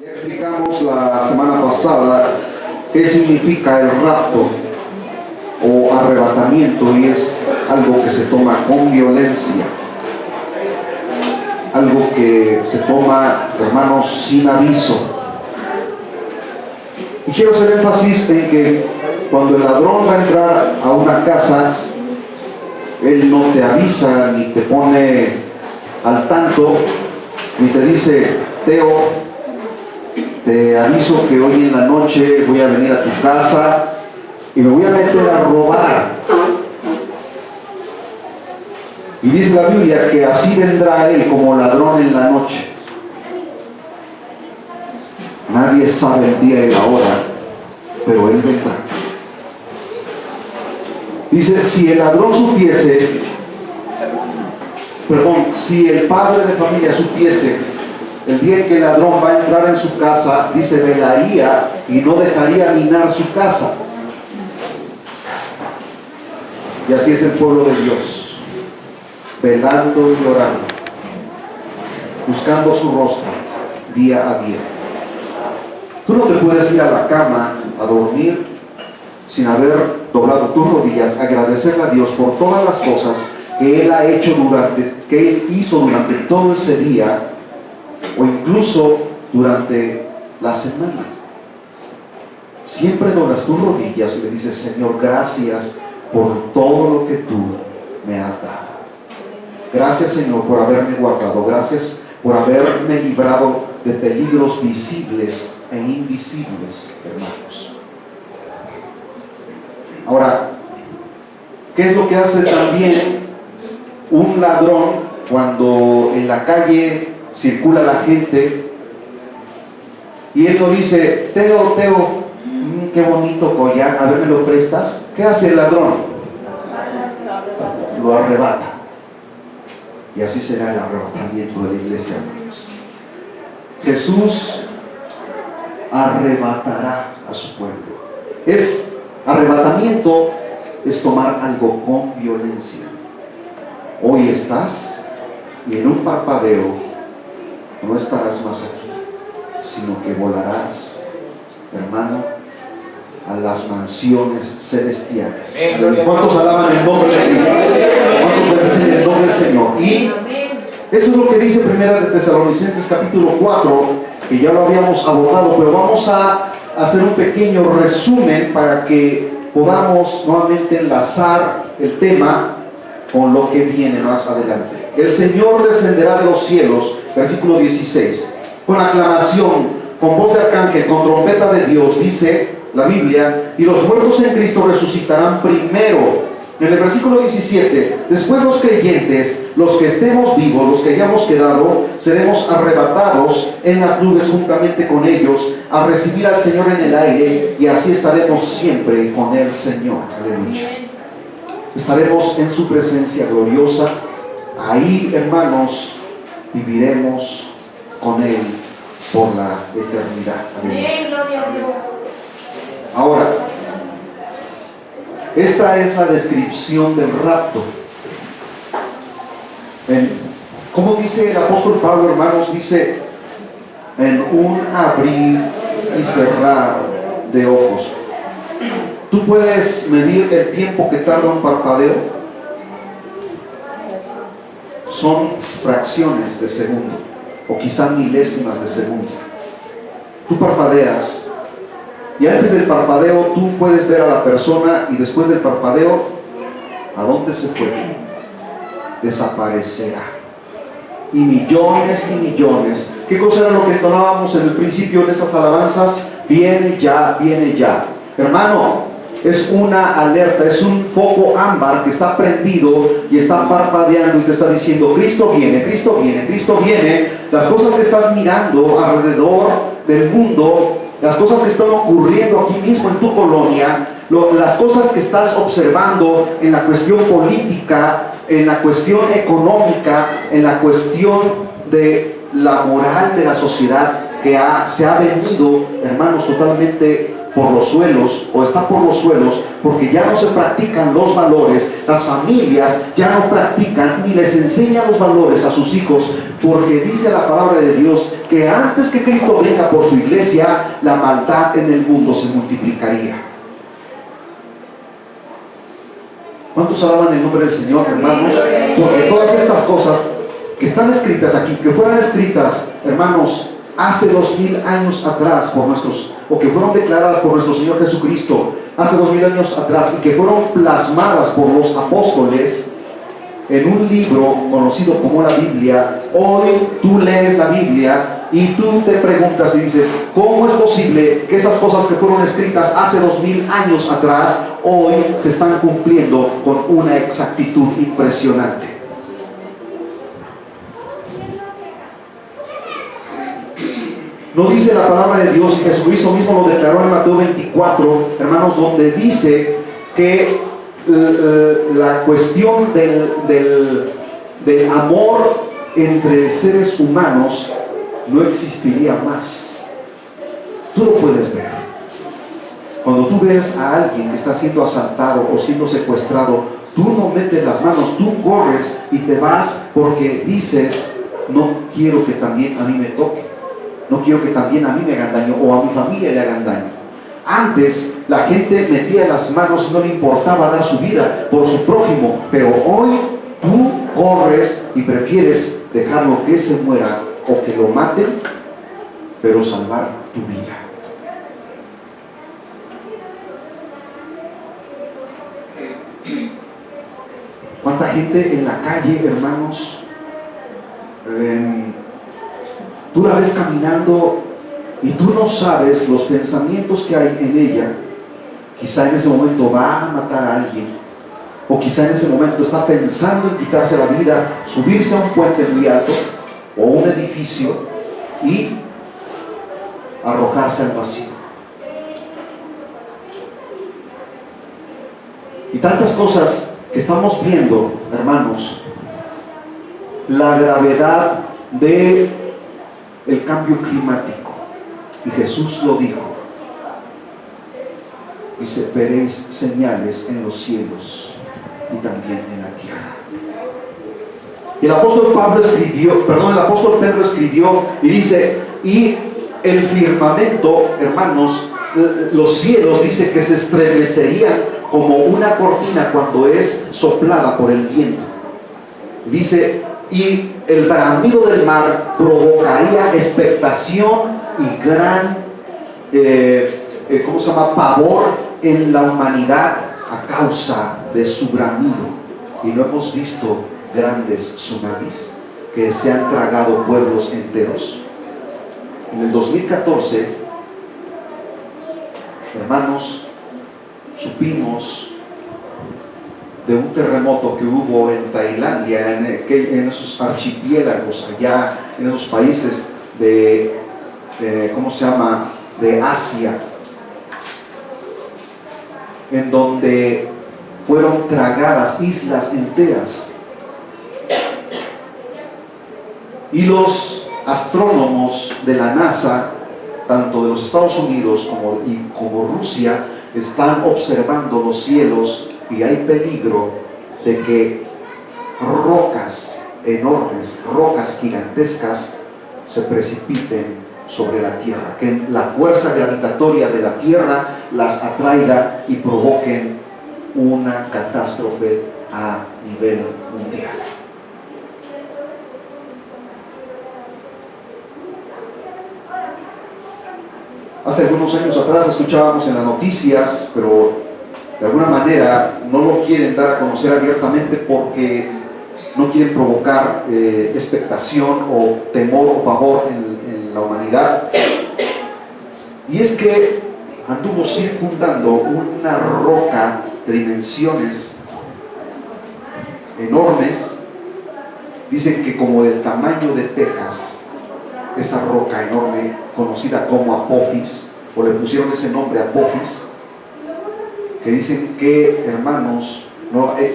Ya explicamos la semana pasada qué significa el rapto o arrebatamiento, y es algo que se toma con violencia, algo que se toma, hermanos, sin aviso. Y quiero hacer énfasis en que cuando el ladrón va a entrar a una casa, él no te avisa ni te pone al tanto, ni te dice: Teo, te aviso que hoy en la noche voy a venir a tu casa y me voy a meter a robar. Y dice la Biblia que así vendrá él como ladrón en la noche. Nadie sabe el día y la hora, pero él vendrá. Dice, si el ladrón supiese, si el padre de familia supiese el día en que el ladrón va a entrar en su casa, dice, velaría y no dejaría minar su casa. Y así es el pueblo de Dios, velando y orando, buscando su rostro día a día. Tú no te puedes ir a la cama a dormir sin haber doblado tus rodillas, agradecerle a Dios por todas las cosas que Él ha hecho que Él hizo durante todo ese día, o incluso durante la semana. Siempre doblas tus rodillas y le dices: Señor, gracias por todo lo que tú me has dado. Gracias, Señor, por haberme guardado. Gracias por haberme librado de peligros visibles e invisibles, hermanos. Ahora, ¿qué es lo que hace también un ladrón cuando en la calle circula la gente y él no dice: Teo, qué bonito collar, a ver, ¿me lo prestas? ¿Qué hace el ladrón? Lo arrebata. Y así será el arrebatamiento de la iglesia, hermanos. Jesús arrebatará a su pueblo. Arrebatamiento es tomar algo con violencia. Hoy estás y en un parpadeo no estarás más aquí, sino que volarás, hermano, a las mansiones celestiales. ¿Cuántos alaban el nombre de Cristo? ¿Cuántos bendicen el nombre del Señor? Y eso es lo que dice Primera de Tesalonicenses capítulo 4, que ya lo habíamos abordado, pero vamos a hacer un pequeño resumen para que podamos nuevamente enlazar el tema con lo que viene más adelante. El Señor descenderá de los cielos, versículo 16, con aclamación, con voz de arcángel, con trompeta de Dios, dice la Biblia, y los muertos en Cristo resucitarán primero. En el versículo 17, después los creyentes, los que estemos vivos, los que hayamos quedado, seremos arrebatados en las nubes juntamente con ellos, a recibir al Señor en el aire, y así estaremos siempre con el Señor. Aleluya. Estaremos en su presencia gloriosa. Ahí, hermanos, viviremos con Él por la eternidad. Aleluya. Ahora, esta es la descripción del rapto. ¿Cómo dice el apóstol Pablo, hermanos? Dice: en un abrir y cerrar de ojos. ¿Tú puedes medir el tiempo que tarda un parpadeo? Son fracciones de segundo, o quizás milésimas de segundo. Tú parpadeas, y antes del parpadeo tú puedes ver a la persona, y después del parpadeo, ¿a dónde se fue? Desaparecerá. Y millones, ¿qué cosa era lo que entonábamos en el principio de esas alabanzas? Viene ya, viene ya. Hermano, es una alerta, es un foco ámbar que está prendido y está parpadeando y te está diciendo: Cristo viene, Cristo viene, Cristo viene. Las cosas que estás mirando alrededor del mundo, las cosas que están ocurriendo aquí mismo en tu colonia, las cosas que estás observando en la cuestión política, en la cuestión económica, en la cuestión de la moral de la sociedad, que se ha venido, hermanos, totalmente por los suelos o está por los suelos porque ya no se practican los valores. Las familias ya no practican ni les enseñan los valores a sus hijos, porque dice la palabra de Dios que antes que Cristo venga por su iglesia, la maldad en el mundo se multiplicaría. ¿Cuántos alaban el nombre del Señor, hermanos? Porque todas estas cosas que están escritas aquí, que fueran escritas, hermanos, hace 2000 años atrás por nuestros, o que fueron declaradas por nuestro Señor Jesucristo hace 2000 años atrás, y que fueron plasmadas por los apóstoles en un libro conocido como la Biblia. Hoy tú lees la Biblia y tú te preguntas y dices, ¿cómo es posible que esas cosas que fueron escritas hace 2000 años atrás hoy se están cumpliendo con una exactitud impresionante? No dice la palabra de Dios, y Jesucristo mismo lo declaró en Mateo 24, hermanos, donde dice que la cuestión del amor entre seres humanos no existiría más. Tú lo puedes ver. Cuando tú ves a alguien que está siendo asaltado o siendo secuestrado, tú no metes las manos, tú corres y te vas porque dices, no quiero que también a mí me toque. No quiero que también a mí me hagan daño o a mi familia le hagan daño. Antes la gente metía las manos y no le importaba dar su vida por su prójimo, pero hoy tú corres y prefieres dejarlo que se muera o que lo maten, pero salvar tu vida. ¿Cuánta gente en la calle, hermanos? Tú la ves caminando y tú no sabes los pensamientos que hay en ella. Quizá en ese momento va a matar a alguien, o quizá en ese momento está pensando en quitarse la vida, subirse a un puente muy alto o un edificio y arrojarse al vacío. Y tantas cosas que estamos viendo, hermanos. La gravedad de el cambio climático, y Jesús lo dijo, dice, veréis señales en los cielos y también en la tierra. Y el apóstol Pedro escribió y dice, y el firmamento, hermanos, los cielos, dice que se estremecerían como una cortina cuando es soplada por el viento. Dice, y el bramido del mar provocaría expectación y gran pavor en la humanidad a causa de su bramido. Y no hemos visto grandes tsunamis que se han tragado pueblos enteros. En el 2014, hermanos, supimos de un terremoto que hubo en Tailandia, en esos archipiélagos, allá en esos países de Asia, en donde fueron tragadas islas enteras. Y los astrónomos de la NASA, tanto de los Estados Unidos como Rusia, están observando los cielos, y hay peligro de que rocas enormes, rocas gigantescas, se precipiten sobre la Tierra, que la fuerza gravitatoria de la Tierra las atraiga y provoquen una catástrofe a nivel mundial. Hace algunos años atrás escuchábamos en las noticias, pero de alguna manera no lo quieren dar a conocer abiertamente porque no quieren provocar expectación o temor o pavor en la humanidad. Y es que anduvo circundando una roca de dimensiones enormes, dicen que como del tamaño de Texas, esa roca enorme conocida como Apophis, o le pusieron ese nombre Apophis, que dicen que, hermanos,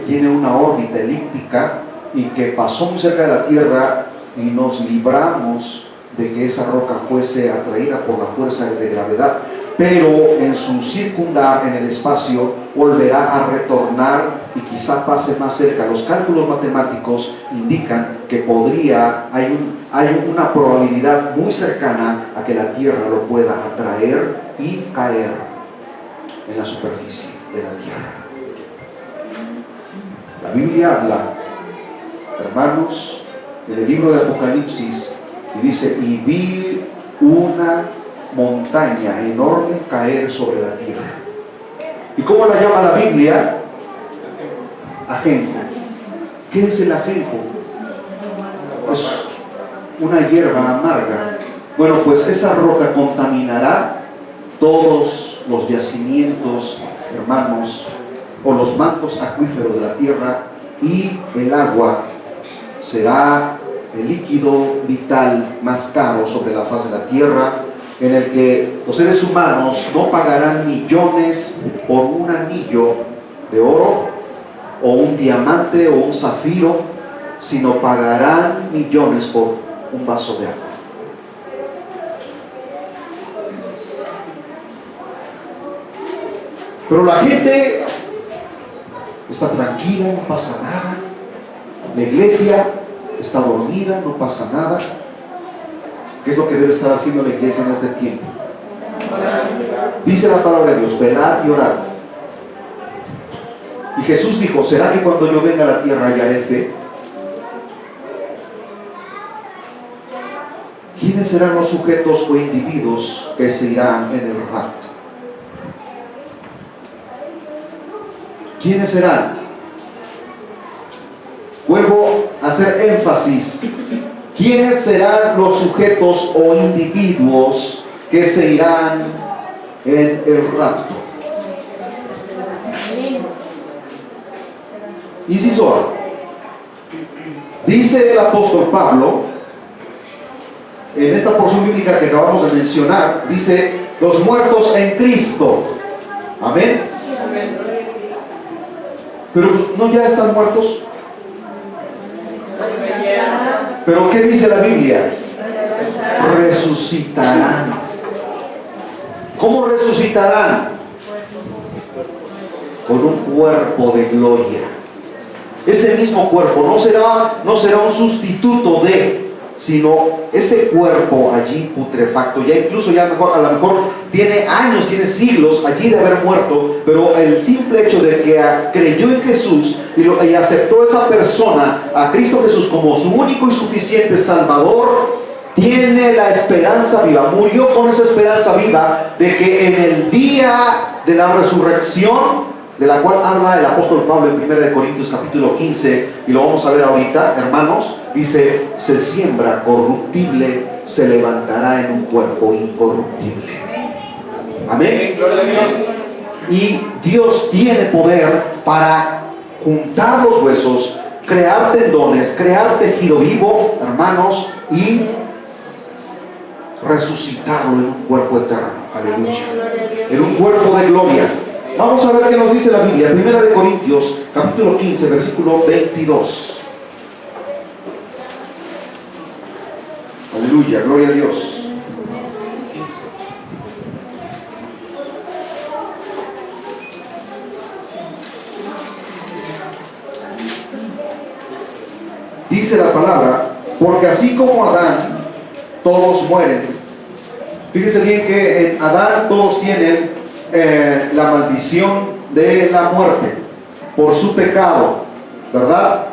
tiene una órbita elíptica y que pasó muy cerca de la Tierra, y nos libramos de que esa roca fuese atraída por la fuerza de gravedad. pero en su circundar en el espacio volverá a retornar y quizá pase más cerca. Los cálculos matemáticos indican que hay una probabilidad muy cercana a que la Tierra lo pueda atraer y caer en la superficie de la Tierra. La Biblia habla, hermanos, en el libro de Apocalipsis, y dice: y vi una montaña enorme caer sobre la tierra. ¿Y cómo la llama la Biblia? Ajenjo. ¿Qué es el ajenjo? Es una hierba amarga. Bueno, pues esa roca contaminará todos los yacimientos, hermanos, o los mantos acuíferos de la tierra, y el agua será el líquido vital más caro sobre la faz de la tierra, en el que los seres humanos no pagarán millones por un anillo de oro o un diamante o un zafiro, sino pagarán millones por un vaso de agua. Pero la gente está tranquila, no pasa nada. La iglesia está dormida, no pasa nada. ¿Qué es lo que debe estar haciendo la iglesia en este tiempo? Dice la palabra de Dios: velad y orad. Y Jesús dijo: ¿será que cuando yo venga a la tierra hallaré fe? ¿Quiénes serán los sujetos o individuos que se irán en el rapto? ¿Quiénes serán? Vuelvo a hacer énfasis. ¿Quiénes serán los sujetos o individuos que se irán en el rapto? Inciso A. Dice el apóstol Pablo, en esta porción bíblica que acabamos de mencionar, dice: los muertos en Cristo. Amén. Pero no ya están muertos. Pero ¿qué dice la Biblia? Resucitarán. ¿Cómo resucitarán? Con un cuerpo de gloria. Ese mismo cuerpo no será un sustituto de, sino ese cuerpo allí putrefacto, ya incluso a lo mejor tiene años, tiene siglos allí de haber muerto, pero el simple hecho de que creyó en Jesús y aceptó a esa persona, a Cristo Jesús, como su único y suficiente Salvador, tiene la esperanza viva, murió con esa esperanza viva de que en el día de la resurrección, de la cual habla el apóstol Pablo en 1 Corintios capítulo 15, y lo vamos a ver ahorita, hermanos, dice: se siembra corruptible, se levantará en un cuerpo incorruptible. Amén. Y Dios tiene poder para juntar los huesos, crear tendones, crear tejido vivo, hermanos, y resucitarlo en un cuerpo eterno. Aleluya. En un cuerpo de gloria. Vamos a ver qué nos dice la Biblia. 1 Corintios capítulo 15, versículo 22. Aleluya, gloria a Dios. Dice la palabra: porque así como Adán, todos mueren. Fíjense bien que en Adán todos tienen la maldición de la muerte por su pecado, ¿verdad?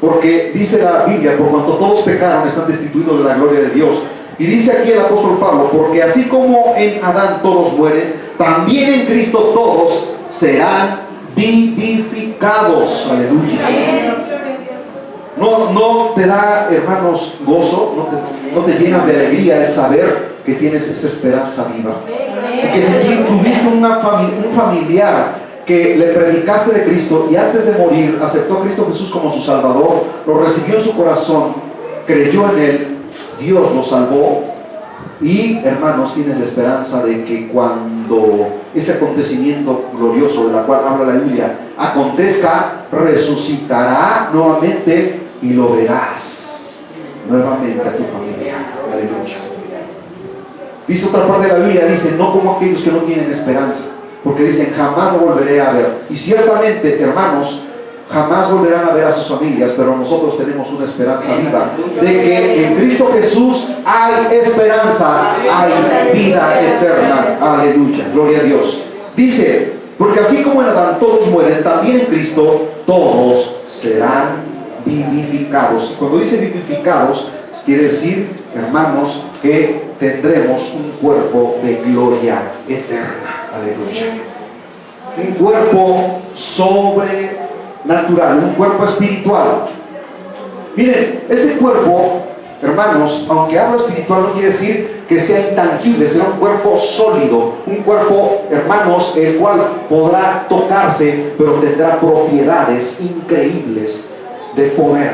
Porque dice la Biblia: por cuanto todos pecaron, están destituidos de la gloria de Dios. Y dice aquí el apóstol Pablo: porque así como en Adán todos mueren, también en Cristo todos serán vivificados. Aleluya. No te da, hermanos, gozo, no te llenas de alegría el saber que tienes esa esperanza viva. Y que si tuviste un familiar que le predicaste de Cristo y antes de morir aceptó a Cristo Jesús como su Salvador, lo recibió en su corazón, creyó en Él, Dios lo salvó, y, hermanos, tienes la esperanza de que cuando ese acontecimiento glorioso de la cual habla la Biblia acontezca, resucitará nuevamente y lo verás nuevamente a tu familia. Aleluya. Dice otra parte de la Biblia, dice, no como aquellos que no tienen esperanza, porque dicen, jamás lo volveré a ver. Y ciertamente, hermanos, jamás volverán a ver a sus familias, pero nosotros tenemos una esperanza viva de que en Cristo Jesús hay esperanza, hay vida eterna. Aleluya, gloria a Dios. Dice, porque así como en Adán todos mueren, también en Cristo todos serán vivificados. Y cuando dice vivificados, quiere decir, hermanos, que tendremos un cuerpo de gloria eterna. Aleluya. Un cuerpo sobrenatural, un cuerpo espiritual. Miren, ese cuerpo, hermanos, aunque hablo espiritual, no quiere decir que sea intangible, será un cuerpo sólido, un cuerpo, hermanos, el cual podrá tocarse, pero tendrá propiedades increíbles de poder.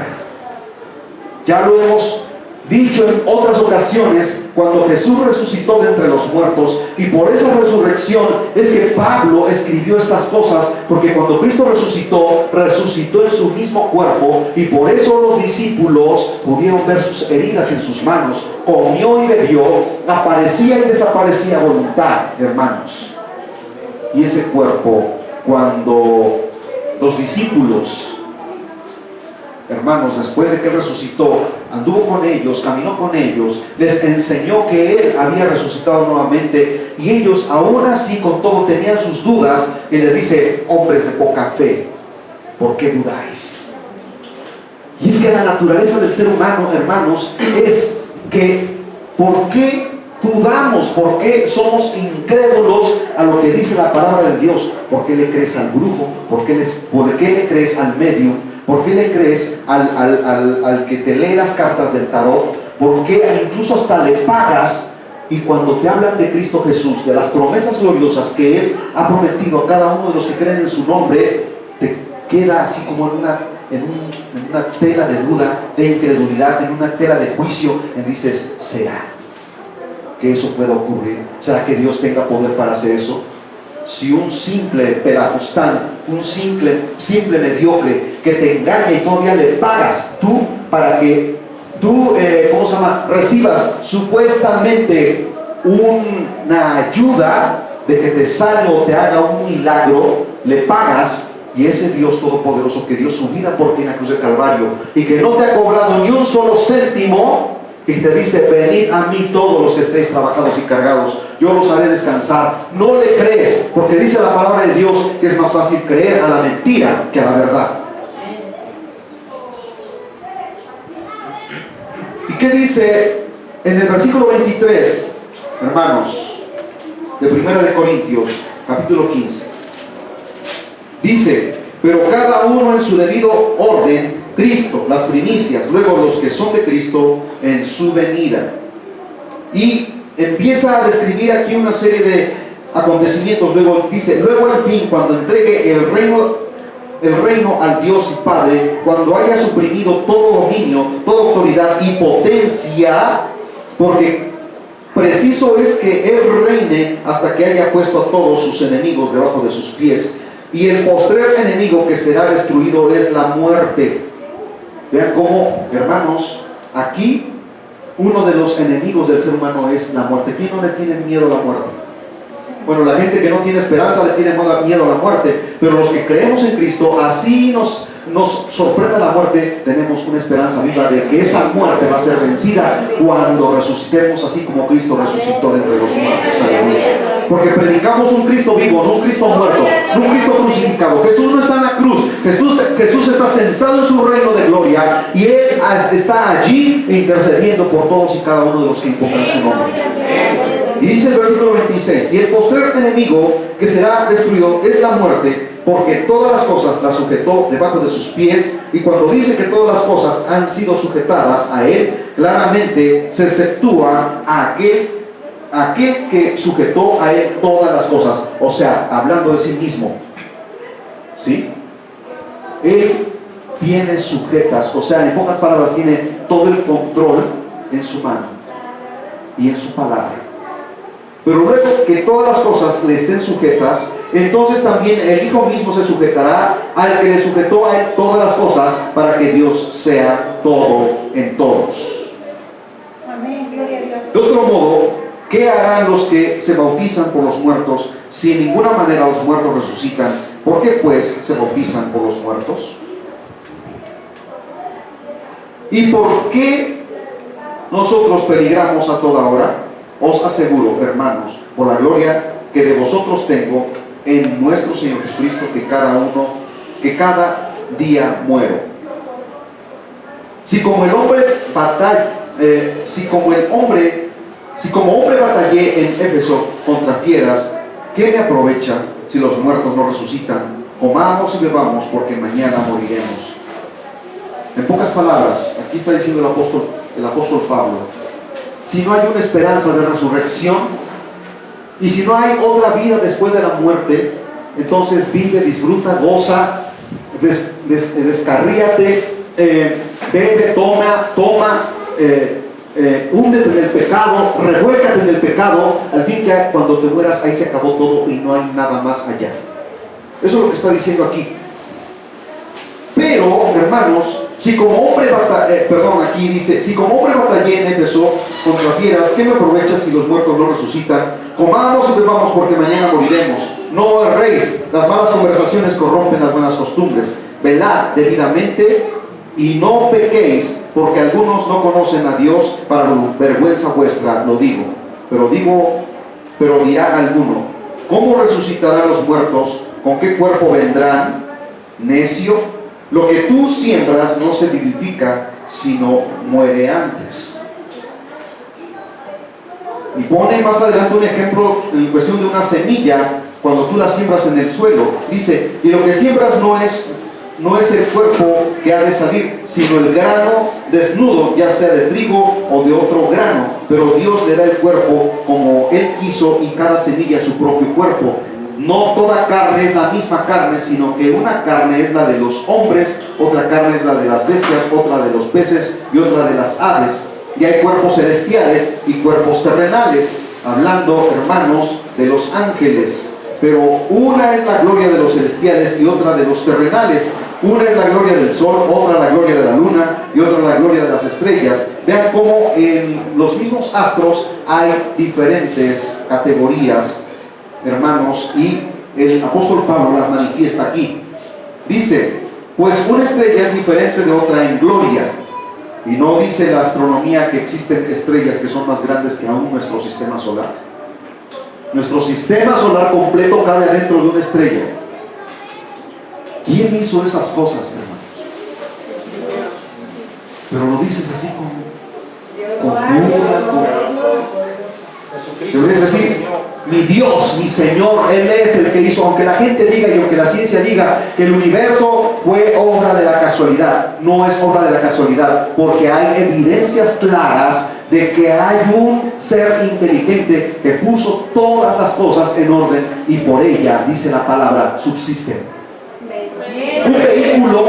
Ya lo hemos dicho en otras ocasiones, cuando Jesús resucitó de entre los muertos, y por esa resurrección es que Pablo escribió estas cosas, porque cuando Cristo resucitó en su mismo cuerpo, y por eso los discípulos pudieron ver sus heridas en sus manos, comió y bebió, aparecía y desaparecía a voluntad, hermanos. Y ese cuerpo, cuando los discípulos, hermanos, después de que Él resucitó, anduvo con ellos, caminó con ellos, les enseñó que Él había resucitado nuevamente, y ellos aún así con todo tenían sus dudas, y les dice, hombres de poca fe, ¿por qué dudáis? Y es que la naturaleza del ser humano, hermanos, es que ¿por qué dudamos? ¿Por qué somos incrédulos a lo que dice la palabra de Dios? ¿Por qué le crees al brujo? ¿Por qué le crees al medium? ¿Por qué le crees al que te lee las cartas del tarot? ¿Por qué incluso hasta le pagas? Y cuando te hablan de Cristo Jesús, de las promesas gloriosas que Él ha prometido a cada uno de los que creen en su nombre, te queda así como en una tela de duda, de incredulidad, en una tela de juicio, y dices, ¿será que eso pueda ocurrir? ¿Será que Dios tenga poder para hacer eso? Si un simple pelajustán, un simple mediocre que te engaña y todavía le pagas tú para que tú, recibas supuestamente una ayuda de que te sane o te haga un milagro, le pagas, y ese Dios todopoderoso que dio su vida por ti en la cruz del Calvario y que no te ha cobrado ni un solo céntimo, y te dice, venid a mí todos los que estéis trabajados y cargados, yo los haré descansar. No le crees, porque dice la palabra de Dios que es más fácil creer a la mentira que a la verdad. ¿Y qué dice en el versículo 23, hermanos, de 1 de Corintios, capítulo 15? Dice, pero cada uno en su debido orden, Cristo, las primicias, luego los que son de Cristo en su venida. Y empieza a describir aquí una serie de acontecimientos. Luego dice, luego al fin, cuando entregue el reino al Dios y Padre, cuando haya suprimido todo dominio, toda autoridad y potencia, porque preciso es que Él reine hasta que haya puesto a todos sus enemigos debajo de sus pies. Y el postrer enemigo que será destruido es la muerte. Vean cómo, hermanos, aquí uno de los enemigos del ser humano es la muerte. ¿Quién no le tiene miedo a la muerte? Bueno, la gente que no tiene esperanza le tiene miedo a la muerte, pero los que creemos en Cristo, así nos sorprenda la muerte, tenemos una esperanza viva de que esa muerte va a ser vencida cuando resucitemos así como Cristo resucitó de entre los muertos. Aleluya. Porque predicamos un Cristo vivo, no un Cristo muerto, no un Cristo crucificado. Jesús no está en la cruz, Jesús está sentado en su reino de gloria, y Él está allí intercediendo por todos y cada uno de los que invocan su nombre. Y dice el versículo 26, y el postrer enemigo que será destruido es la muerte, porque todas las cosas las sujetó debajo de sus pies. Y cuando dice que todas las cosas han sido sujetadas a Él, claramente se exceptúa a aquel que sujetó a Él todas las cosas, o sea, hablando de sí mismo, ¿sí? Él tiene sujetas, o sea, en pocas palabras, tiene todo el control en su mano y en su palabra. Pero luego que todas las cosas le estén sujetas, entonces también el Hijo mismo se sujetará al que le sujetó a Él todas las cosas, para que Dios sea todo en todos. Amén, gloria a Dios. De otro modo, ¿Qué harán los que se bautizan por los muertos si en ninguna manera los muertos resucitan? ¿Por qué pues se bautizan por los muertos? ¿Y por qué nosotros peligramos a toda hora? Os aseguro, hermanos, por la gloria que de vosotros tengo en nuestro Señor Jesucristo, que cada día muero. Si como hombre batallé en Éfeso contra fieras, ¿qué me aprovecha si los muertos no resucitan? Comamos y bebamos, porque mañana moriremos. En pocas palabras, aquí está diciendo el apóstol Pablo, si no hay una esperanza de resurrección, y si no hay otra vida después de la muerte, entonces vive, disfruta, goza, descarríate, bebe, toma, húndete en el pecado, revuélcate en el pecado, al fin que cuando te mueras ahí se acabó todo y no hay nada más allá. Eso es lo que está diciendo aquí. Pero, hermanos, si como hombre aquí dice, si como hombre batallé en Éfeso contra fieras, ¿qué me aprovecha si los muertos no resucitan? Comamos y bebamos, porque mañana moriremos. No erréis, las malas conversaciones corrompen las buenas costumbres. Velad debidamente y no pequéis, porque algunos no conocen a Dios. Para vergüenza vuestra lo digo. Pero dirá alguno, ¿cómo resucitarán los muertos? ¿Con qué cuerpo vendrán? Necio, lo que tú siembras no se vivifica, sino muere antes. Y pone más adelante un ejemplo en cuestión de una semilla, cuando tú la siembras en el suelo. Dice, y lo que siembras no es el cuerpo que ha de salir, sino el grano desnudo, ya sea de trigo o de otro grano. Pero Dios le da el cuerpo como Él quiso, y cada semilla su propio cuerpo. No toda carne es la misma carne, sino que una carne es la de los hombres, otra carne es la de las bestias, otra de los peces y otra de las aves. Y hay cuerpos celestiales y cuerpos terrenales, hablando, hermanos, de los ángeles. Pero una es la gloria de los celestiales y otra de los terrenales. Una es la gloria del sol, otra la gloria de la luna y otra la gloria de las estrellas. Vean cómo en los mismos astros hay diferentes categorías, hermanos, y el apóstol Pablo las manifiesta aquí. Dice, pues una estrella es diferente de otra en gloria. Y no dice la astronomía que existen estrellas que son más grandes que aún nuestro sistema solar. Nuestro sistema solar completo cabe dentro de una estrella. ¿Quién hizo esas cosas, hermanos? Pero lo dices así con deberías decir, mi Dios, mi Señor, Él es el que hizo. Aunque la gente diga y aunque la ciencia diga que el universo fue obra de la casualidad, no es obra de la casualidad, porque hay evidencias claras de que hay un ser inteligente que puso todas las cosas en orden, y por ella, dice la palabra, subsisten. Un vehículo,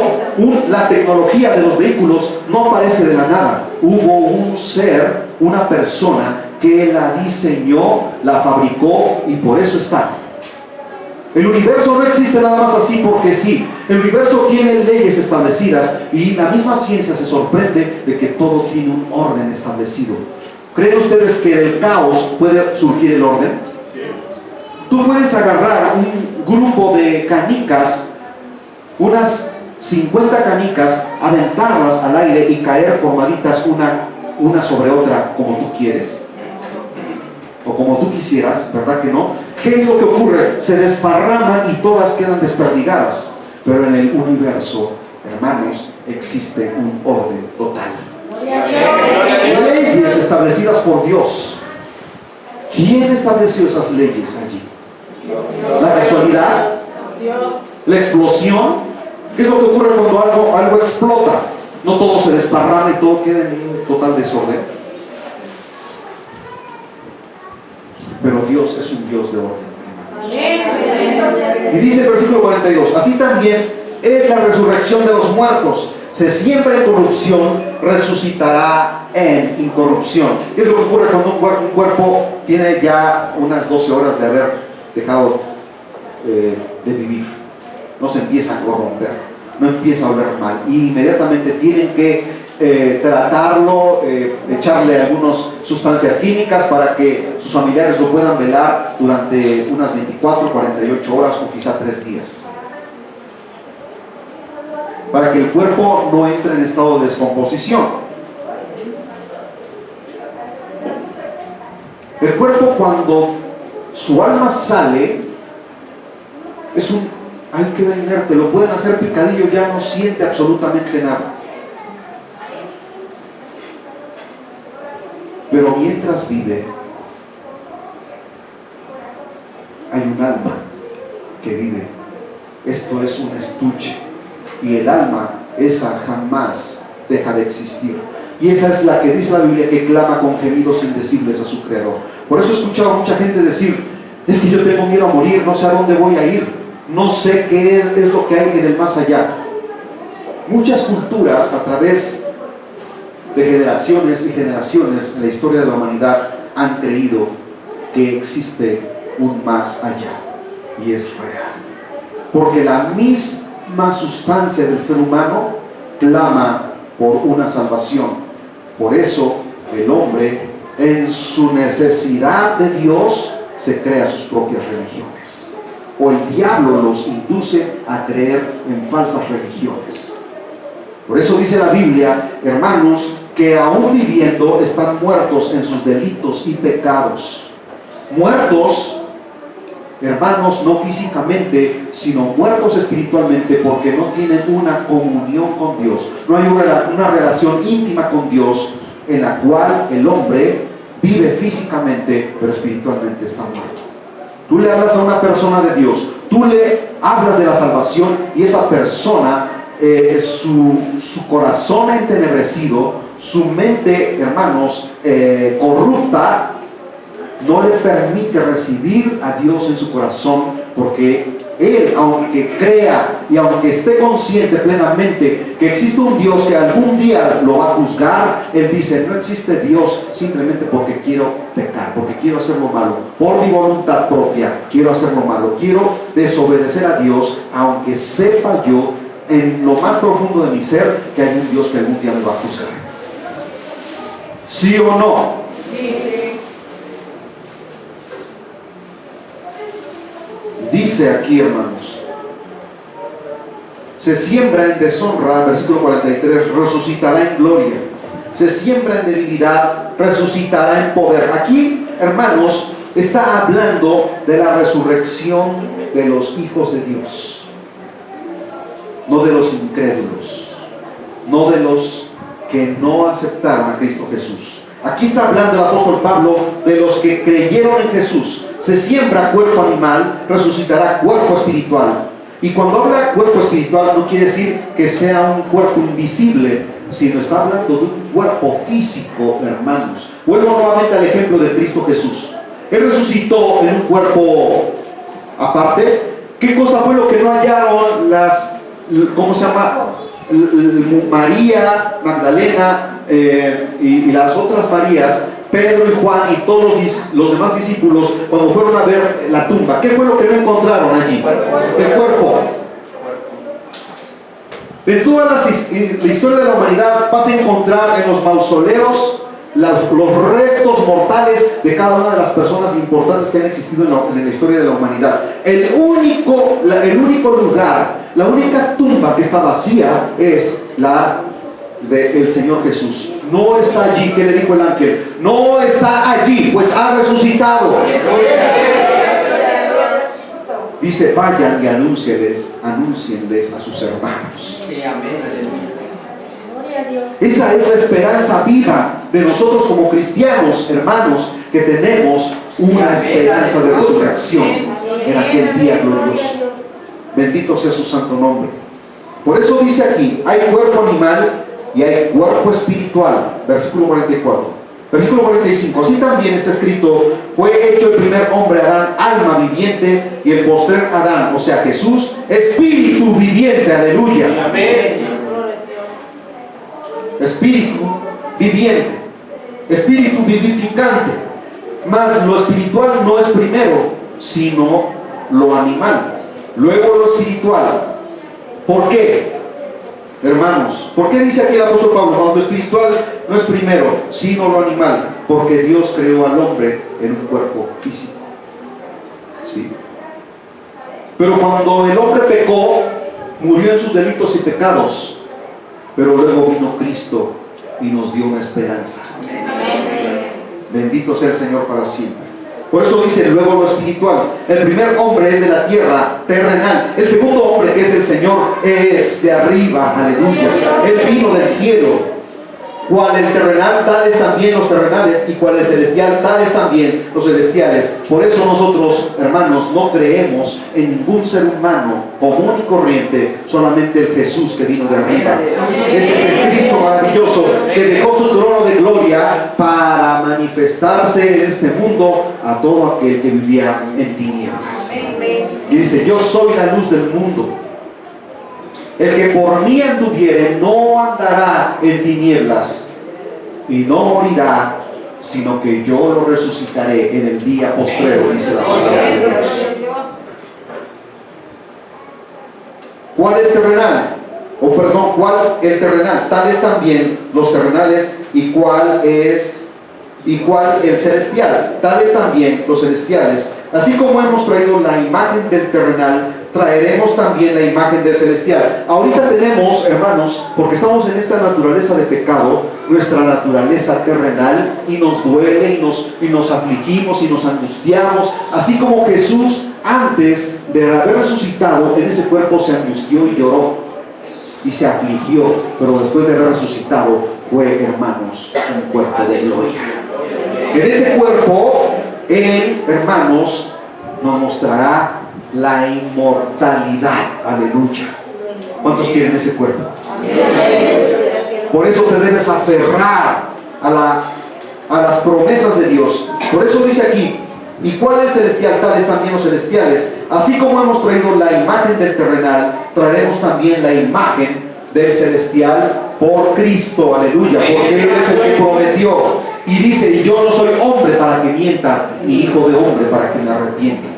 la tecnología de los vehículos no aparece de la nada. Hubo un ser, una persona que la diseñó, la fabricó, y por eso está. El universo no existe nada más así porque sí. El universo tiene leyes establecidas, y la misma ciencia se sorprende de que todo tiene un orden establecido. ¿Creen ustedes que del caos puede surgir el orden? Sí. Tú puedes agarrar un grupo de canicas, unas 50 canicas, aventarlas al aire y caer formaditas una sobre otra como tú quieres o como tú quisieras, ¿verdad que no? ¿Qué es lo que ocurre? Se desparraman y todas quedan desperdigadas. Pero en el universo, hermanos, existe un orden total. Leyes establecidas por Dios. ¿Quién estableció esas leyes allí? ¿La casualidad? ¿La explosión? ¿Qué es lo que ocurre cuando algo explota? No todo se desparrama y todo queda en un total desorden. Pero Dios es un Dios de orden. Y dice el versículo 42, así también es la resurrección de los muertos. Se siembra en corrupción, resucitará en incorrupción. ¿Qué es lo que ocurre cuando un cuerpo tiene ya unas 12 horas de haber dejado de vivir? No se empieza a corromper, no empieza a oler mal, y inmediatamente tienen que tratarlo, echarle algunas sustancias químicas para que sus familiares lo puedan velar durante unas 24, 48 horas o quizá 3 días. Para que el cuerpo no entre en estado de descomposición. El cuerpo, cuando su alma sale, ahí queda inerte, lo pueden hacer picadillo, ya no siente absolutamente nada. Pero mientras vive, hay un alma que vive. Esto es un estuche. Y el alma, esa jamás deja de existir. Y esa es la que dice la Biblia, que clama con gemidos indecibles a su Creador. Por eso he escuchado a mucha gente decir: es que yo tengo miedo a morir, no sé a dónde voy a ir, no sé qué es lo que hay en el más allá. Muchas culturas, a través de generaciones y generaciones en la historia de la humanidad, han creído que existe un más allá, y es real, porque la misma sustancia del ser humano clama por una salvación. Por eso el hombre, en su necesidad de Dios, se crea sus propias religiones, o el diablo los induce a creer en falsas religiones. Por eso dice la Biblia, hermanos, que aún viviendo están muertos en sus delitos y pecados. Muertos, hermanos, no físicamente, sino muertos espiritualmente, porque no tienen una comunión con Dios. No hay una relación íntima con Dios, en la cual el hombre vive físicamente, pero espiritualmente está muerto. Tú le hablas a una persona de Dios, tú le hablas de la salvación, y esa persona, su corazón entenebrecido, su mente, hermanos, corrupta, no le permite recibir a Dios en su corazón, porque él, aunque crea y aunque esté consciente plenamente que existe un Dios que algún día lo va a juzgar, él dice: no existe Dios simplemente porque quiero pecar, porque quiero hacer lo malo, por mi voluntad propia quiero hacer lo malo, quiero desobedecer a Dios, aunque sepa yo en lo más profundo de mi ser que hay un Dios que algún día me va a juzgar. ¿Sí o no? Sí. Dice aquí, hermanos, se siembra en deshonra, versículo 43, resucitará en gloria. Se siembra en debilidad, resucitará en poder. Aquí, hermanos, está hablando de la resurrección de los hijos de Dios, no de los incrédulos, no de los que no aceptaron a Cristo Jesús. Aquí está hablando el apóstol Pablo de los que creyeron en Jesús. Se siembra cuerpo animal, resucitará cuerpo espiritual. Y cuando habla cuerpo espiritual, no quiere decir que sea un cuerpo invisible, sino está hablando de un cuerpo físico, hermanos. Vuelvo nuevamente al ejemplo de Cristo Jesús. Él resucitó en un cuerpo aparte. ¿Qué cosa fue lo que no hallaron María Magdalena y las otras Marías, Pedro y Juan y todos los demás discípulos, cuando fueron a ver la tumba? ¿Qué fue lo que no encontraron allí? El cuerpo. En toda la historia de la humanidad vas a encontrar en los mausoleos los restos mortales de cada una de las personas importantes que han existido en la historia de la humanidad. El único lugar, la única tumba que está vacía es la del Señor Jesús. No está allí. ¿Qué le dijo el ángel? No está allí, pues ha resucitado. Dice: vayan y anúncienles a sus hermanos. Sí, amén, aleluya. Esa es la esperanza viva de nosotros como cristianos, hermanos, que tenemos una esperanza de resurrección en aquel día glorioso. Bendito sea su santo nombre. Por eso dice aquí: hay cuerpo animal y hay cuerpo espiritual. Versículo 44. Versículo 45. Así también está escrito: fue hecho el primer hombre Adán, alma viviente, y el postrer Adán, o sea Jesús, espíritu viviente. Aleluya. Amén. Espíritu viviente, espíritu vivificante. Mas lo espiritual no es primero, sino lo animal, luego lo espiritual. ¿Por qué? hermanos. ¿Por qué dice aquí el apóstol Pablo? Cuando lo espiritual no es primero, sino lo animal, porque Dios creó al hombre en un cuerpo físico. ¿Sí? Pero cuando el hombre pecó, murió en sus delitos y pecados, pero luego vino Cristo y nos dio una esperanza. Bendito sea el Señor para siempre. Por eso dice luego lo espiritual. El primer hombre es de la tierra, terrenal. El segundo hombre, que es el Señor, es de arriba, aleluya. Él vino del cielo. Cual el terrenal, tales también los terrenales, y cual el celestial, tales también los celestiales. Por eso nosotros, hermanos, no creemos en ningún ser humano común y corriente, solamente el Jesús que vino de arriba. Es el Cristo maravilloso que dejó su trono de gloria para manifestarse en este mundo a todo aquel que vivía en tinieblas. Y dice: yo soy la luz del mundo. El que por mí anduviere no andará en tinieblas y no morirá, sino que yo lo resucitaré en el día postrero, dice la palabra de Dios. ¿Cuál es terrenal? ¿Cuál el terrenal? Tales también los terrenales, y cuál el celestial, tales también los celestiales. Así como hemos traído la imagen del terrenal, traeremos también la imagen del celestial. Ahorita tenemos, hermanos, porque estamos en esta naturaleza de pecado, nuestra naturaleza terrenal, y nos duele, y nos afligimos, y nos angustiamos, así como Jesús, antes de haber resucitado, en ese cuerpo se angustió y lloró, y se afligió, pero después de haber resucitado, fue, hermanos, un cuerpo de gloria. En ese cuerpo, Él, hermanos, nos mostrará la inmortalidad. Aleluya. ¿Cuántos quieren ese cuerpo? Por eso te debes aferrar a las promesas de Dios. Por eso dice aquí: ¿y cuál es el celestial? Tales también los celestiales. Así como hemos traído la imagen del terrenal, traeremos también la imagen del celestial por Cristo. Aleluya. Porque Él es el que prometió. Y dice: y yo no soy hombre para que mienta, ni hijo de hombre para que me arrepienta.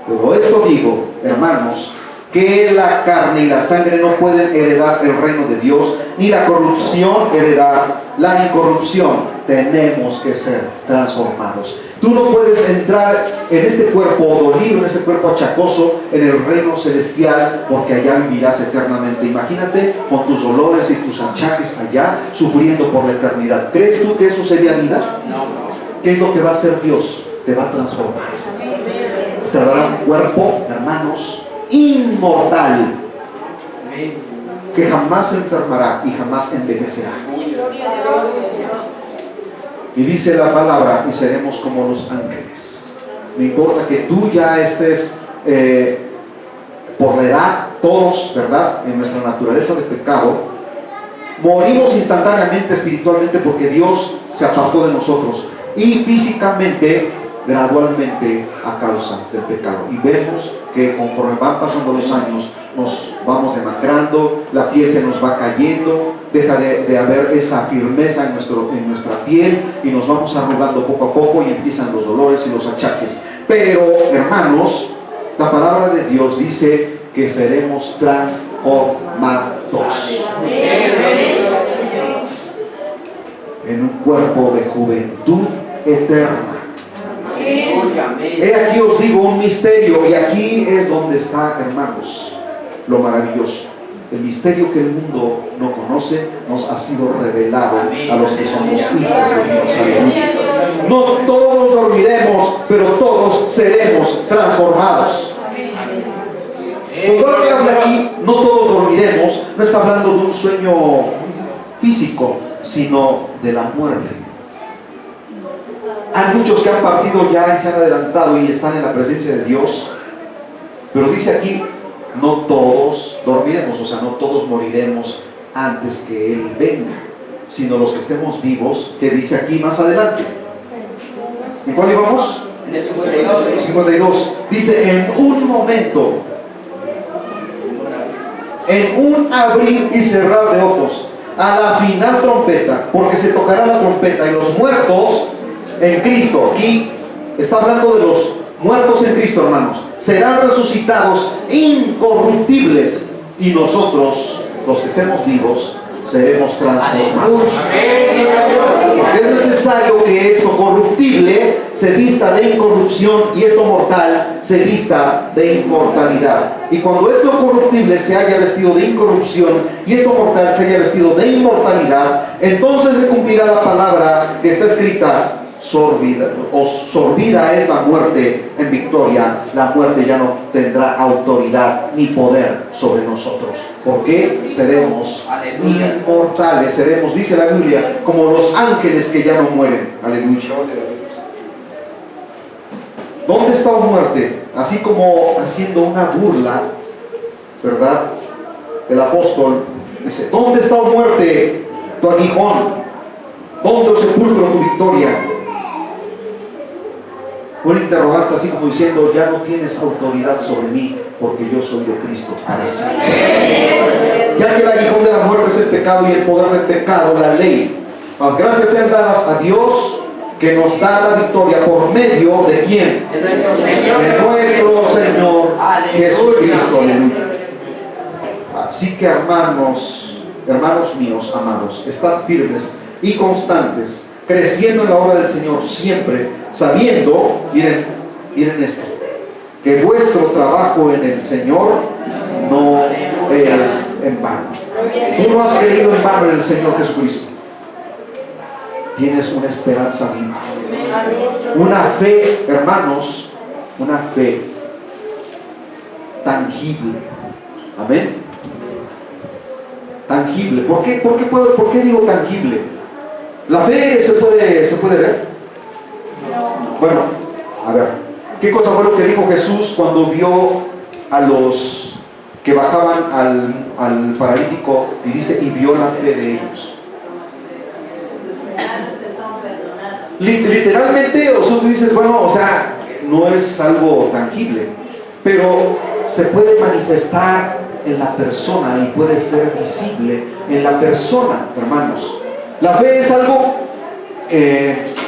Pero esto digo, hermanos, que la carne y la sangre no pueden heredar el reino de Dios, ni la corrupción heredar la incorrupción. Tenemos que ser transformados. Tú no puedes entrar en este cuerpo dolido, en este cuerpo achacoso, en el reino celestial, porque allá vivirás eternamente. Imagínate con tus dolores y tus achaques allá, sufriendo por la eternidad. ¿Crees tú que eso sería vida? No. ¿Qué es lo que va a hacer Dios? Te va a transformar. Te dará un cuerpo, hermanos, inmortal, que jamás se enfermará y jamás envejecerá. Y dice la palabra: y seremos como los ángeles. No importa que tú ya estés por la edad, todos, ¿verdad?, en nuestra naturaleza de pecado, morimos instantáneamente espiritualmente, porque Dios se apartó de nosotros, y físicamente, gradualmente, a causa del pecado. Y vemos que conforme van pasando los años, nos vamos demacrando, la piel se nos va cayendo, deja de haber esa firmeza en nuestra piel, y nos vamos arrugando poco a poco, y empiezan los dolores y los achaques. Pero, hermanos, la palabra de Dios dice que seremos transformados en un cuerpo de juventud eterna. He aquí os digo un misterio, y aquí es donde está, hermanos, lo maravilloso. El misterio que el mundo no conoce nos ha sido revelado a los que somos hijos de Dios. Aleluya. No todos dormiremos, pero todos seremos transformados. Cuando él habla aquí, no todos dormiremos, no está hablando de un sueño físico, sino de la muerte. Hay muchos que han partido ya y se han adelantado y están en la presencia de Dios, pero dice aquí: no todos dormiremos, o sea, no todos moriremos antes que Él venga, sino los que estemos vivos, que dice aquí más adelante. ¿En cuál íbamos? En el 52. 52. Dice: en un momento, en un abrir y cerrar de ojos, a la final trompeta, porque se tocará la trompeta, y los muertos en Cristo, aquí está hablando de los muertos en Cristo, hermanos, serán resucitados incorruptibles, y nosotros los que estemos vivos, seremos transformados. Porque es necesario que esto corruptible se vista de incorrupción y esto mortal se vista de inmortalidad. Y cuando esto corruptible se haya vestido de incorrupción y esto mortal se haya vestido de inmortalidad, entonces se cumplirá la palabra que está escrita: sorbida es la muerte en victoria. La muerte ya no tendrá autoridad ni poder sobre nosotros, porque seremos inmortales, seremos, dice la Biblia, como los ángeles que ya no mueren. Aleluya. ¿Dónde está la muerte? Así como haciendo una burla, ¿verdad? El apóstol dice: ¿dónde está, oh muerte, tu aguijón? ¿Dónde, oh sepulcro, tu victoria? Un interrogante así como diciendo: ya no tienes autoridad sobre mí, porque yo soy de Cristo para siempre. Ya que el aguijón de la muerte es el pecado y el poder del pecado, la ley. Mas gracias sean dadas a Dios, que nos da la victoria por medio de ¿quién? De nuestro Señor. De nuestro Señor Jesucristo. Aleluya. Así que hermanos míos, amados, estad firmes y constantes, creciendo en la obra del Señor siempre, sabiendo, miren esto, que vuestro trabajo en el Señor no es en vano. Tú no has creído en vano en el Señor Jesucristo. Tienes una esperanza viva, una fe, hermanos, una fe tangible. Amén. Tangible. ¿Por qué digo tangible? ¿La fe se puede ver? Bueno, a ver, ¿qué cosa fue lo que dijo Jesús cuando vio a los que bajaban al paralítico? Y dice: y vio la fe de ellos. Literalmente, o sea, tú dices, bueno, o sea, no es algo tangible, pero se puede manifestar en la persona y puede ser visible en la persona, hermanos. La fe es algo,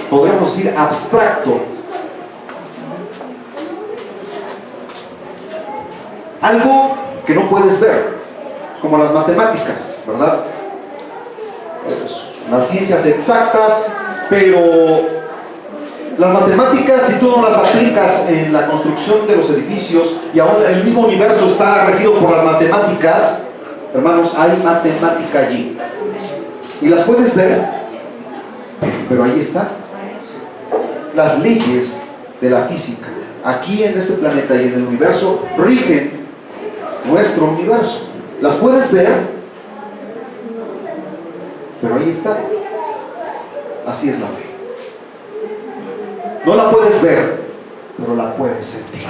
podríamos decir, abstracto. Algo que no puedes ver, como las matemáticas, ¿verdad? Las ciencias exactas, pero las matemáticas, si tú no las aplicas en la construcción de los edificios, y aún el mismo universo está regido por las matemáticas, hermanos, hay matemática allí. Y las puedes ver, pero ahí está. Las leyes de la física, aquí en este planeta y en el universo, rigen nuestro universo. Las puedes ver, pero ahí está. Así es la fe. No la puedes ver, pero la puedes sentir.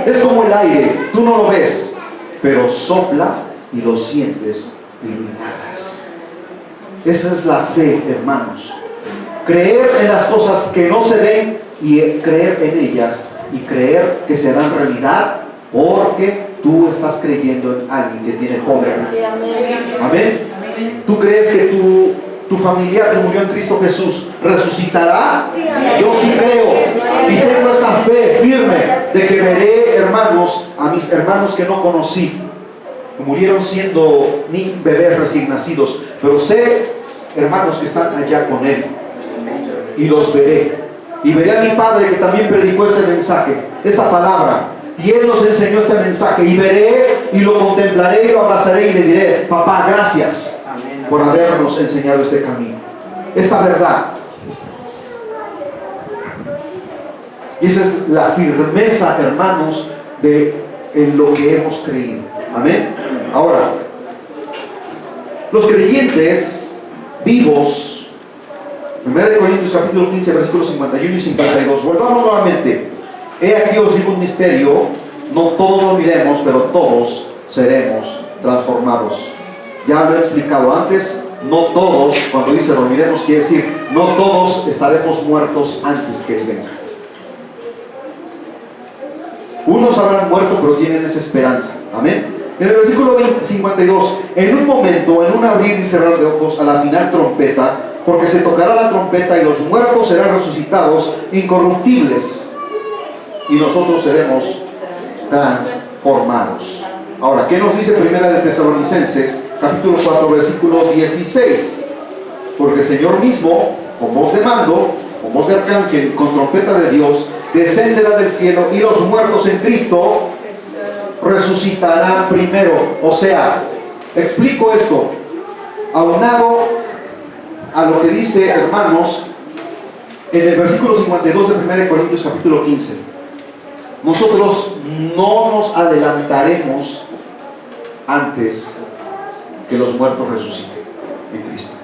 Es como el aire, tú no lo ves, pero sopla y lo sientes y lo inhalas. Esa es la fe, hermanos. Creer en las cosas que no se ven y creer en ellas y creer que serán realidad, porque tú estás creyendo en alguien que tiene poder. Amén. ¿Tú crees que tu familiar que murió en Cristo Jesús resucitará? Yo sí creo y tengo esa fe firme de que veré, hermanos, a mis hermanos que no conocí, que murieron siendo ni bebés recién nacidos, pero sé, hermanos, que están allá con Él y los veré. Y veré a mi Padre que también predicó este mensaje, esta palabra, y Él nos enseñó este mensaje, y veré y lo contemplaré y lo abrazaré y le diré: papá, gracias por habernos enseñado este camino, esta verdad. Y esa es la firmeza, hermanos, en lo que hemos creído. Amén. Ahora, los creyentes vivos, 1 Corintios capítulo 15, versículos 51 y 52. Volvamos nuevamente. He aquí os digo un misterio: no todos lo miremos, pero todos seremos transformados. Ya lo he explicado antes. No todos, cuando dice lo miremos, quiere decir no todos estaremos muertos antes que Él venga. Unos habrán muerto, pero tienen esa esperanza. Amén. En el versículo 52, en un momento, en un abrir y cerrar de ojos, a la final trompeta, porque se tocará la trompeta y los muertos serán resucitados incorruptibles, y nosotros seremos transformados. Ahora, ¿qué nos dice Primera de Tesalonicenses, capítulo 4, versículo 16? Porque el Señor mismo, con voz de mando, con voz de arcángel, con trompeta de Dios, descenderá del cielo y los muertos en Cristo resucitarán primero. O sea, explico esto, aunado a lo que dice, hermanos, en el versículo 52 de 1 Corintios capítulo 15. Nosotros no nos adelantaremos antes que los muertos resuciten en Cristo.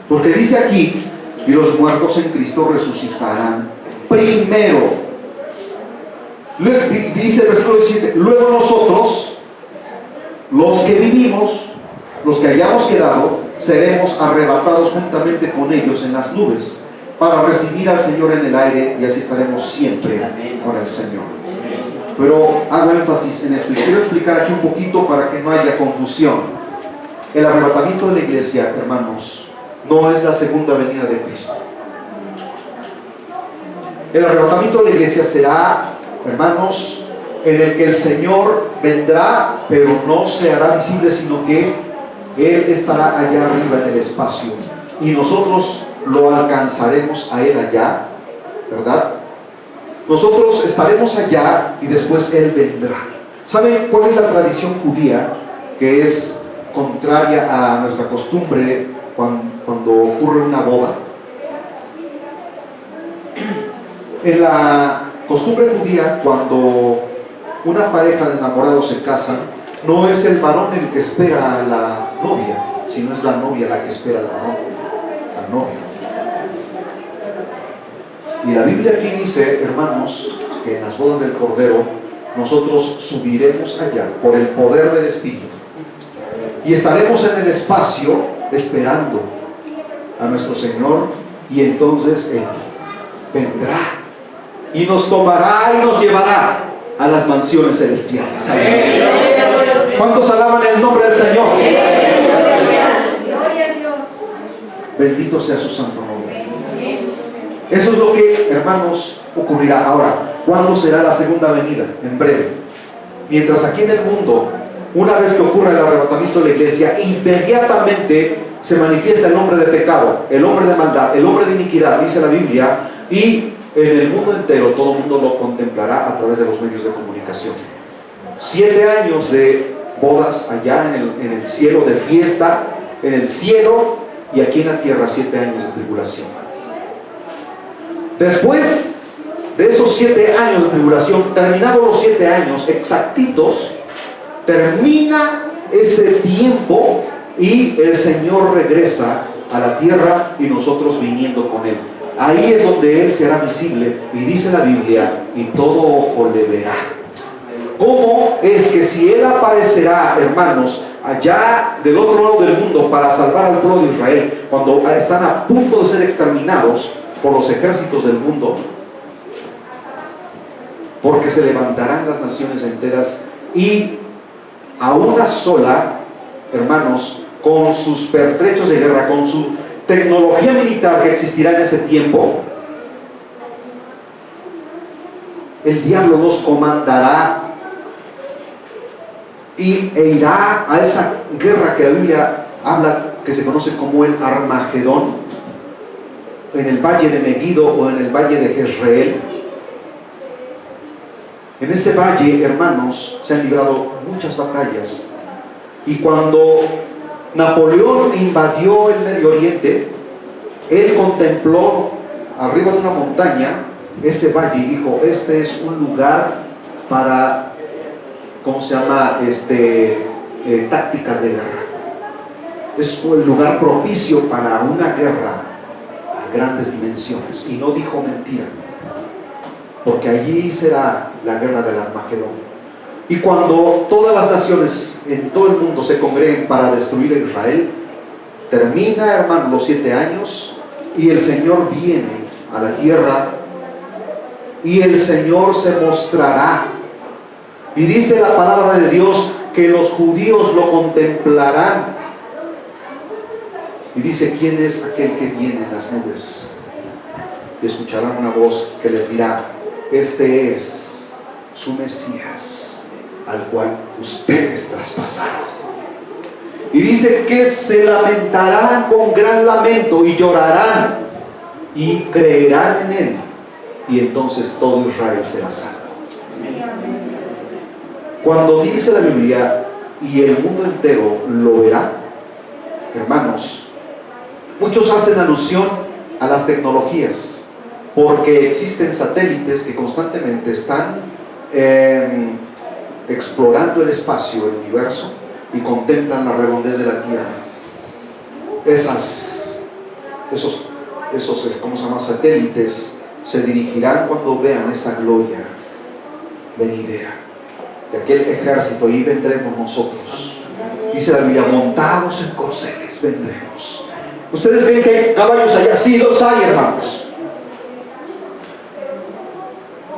Porque dice aquí, y los muertos en Cristo resucitarán primero. Dice el versículo 17, luego nosotros, los que vivimos, los que hayamos quedado, seremos arrebatados juntamente con ellos en las nubes, para recibir al Señor en el aire, y así estaremos siempre con el Señor. Pero hago énfasis en esto y quiero explicar aquí un poquito para que no haya confusión. El arrebatamiento de la iglesia, hermanos, no es la segunda venida de Cristo. El arrebatamiento de la iglesia será, hermanos, en el que el Señor vendrá, pero no se hará visible, sino que Él estará allá arriba en el espacio y nosotros lo alcanzaremos a Él allá, ¿verdad? Nosotros estaremos allá y después Él vendrá. ¿Saben cuál es la tradición judía que es contraria a nuestra costumbre cuando ocurre una boda? En la costumbre judía, cuando una pareja de enamorados se casan, no es el varón el que espera a la novia, sino es la novia la que espera al varón, al novio. Y la Biblia aquí dice, hermanos, que en las bodas del Cordero nosotros subiremos allá por el poder del Espíritu y estaremos en el espacio esperando a nuestro Señor, y entonces Él vendrá y nos tomará y nos llevará a las mansiones celestiales. Amén. ¿Cuántos alaban el nombre del Señor? Gloria a Dios. Bendito sea su santo nombre. Eso es lo que, hermanos, ocurrirá. Ahora, ¿cuándo será la segunda venida? En breve. Mientras aquí en el mundo, una vez que ocurra el arrebatamiento de la iglesia, inmediatamente se manifiesta el hombre de pecado, el hombre de maldad, el hombre de iniquidad, dice la Biblia, y en el mundo entero todo el mundo lo contemplará a través de los medios de comunicación. 7 años de bodas allá en el cielo, de fiesta en el cielo, y aquí en la tierra 7 años de tribulación. Después de esos 7 años de tribulación, terminados los 7 años exactitos, termina ese tiempo y el Señor regresa a la tierra y nosotros viniendo con Él. Ahí es donde Él será visible, y dice la Biblia, y todo ojo le verá. ¿Cómo es que si Él aparecerá, hermanos, allá del otro lado del mundo para salvar al pueblo de Israel, cuando están a punto de ser exterminados por los ejércitos del mundo? Porque se levantarán las naciones enteras y a una sola, hermanos, con sus pertrechos de guerra, con su tecnología militar que existirá en ese tiempo, el diablo los comandará e irá a esa guerra que la Biblia habla, que se conoce como el Armagedón, en el valle de Megiddo o en el valle de Jezreel. En ese valle, hermanos, se han librado muchas batallas, y cuando Napoleón invadió el Medio Oriente, él contempló arriba de una montaña ese valle y dijo: este es un lugar para, ¿cómo se llama? Tácticas de guerra. Es el lugar propicio para una guerra a grandes dimensiones. Y no dijo mentira, porque allí será la guerra del Armagedón. Y cuando todas las naciones en todo el mundo se congreguen para destruir a Israel, termina, hermano, los 7 años, y el Señor viene a la tierra, y el Señor se mostrará. Y dice la palabra de Dios que los judíos lo contemplarán. Y dice: ¿quién es aquel que viene en las nubes? Y escucharán una voz que les dirá: este es su Mesías, al cual ustedes traspasaron. Y dice que se lamentarán con gran lamento y llorarán y creerán en Él. Y entonces todo Israel será salvo. Cuando dice la Biblia, y el mundo entero lo verá, hermanos, muchos hacen alusión a las tecnologías, porque existen satélites que constantemente están explorando el espacio, el universo, y contemplan la redondez de la Tierra. Esos ¿cómo se llama? Satélites se dirigirán cuando vean esa gloria venidera de aquel ejército, y vendremos nosotros. Dice la Biblia, montados en corceles vendremos. ¿Ustedes creen que hay caballos allá? Sí, los hay, hermanos.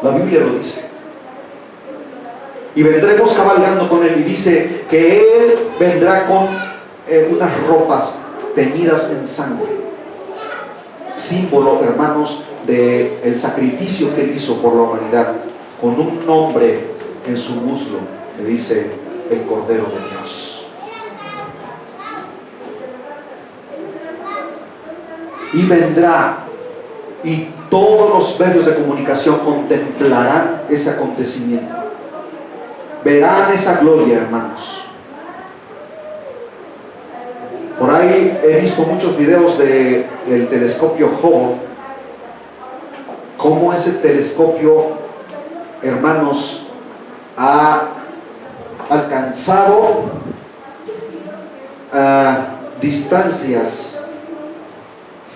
La Biblia lo dice. Y vendremos cabalgando con Él, y dice que Él vendrá con unas ropas teñidas en sangre, símbolo, hermanos, del sacrificio que Él hizo por la humanidad, con un nombre en su muslo que dice el Cordero de Dios. Y vendrá, y todos los medios de comunicación contemplarán ese acontecimiento, verán esa gloria, hermanos. Por ahí he visto muchos videos del telescopio Hubble, cómo ese telescopio, hermanos, ha alcanzado distancias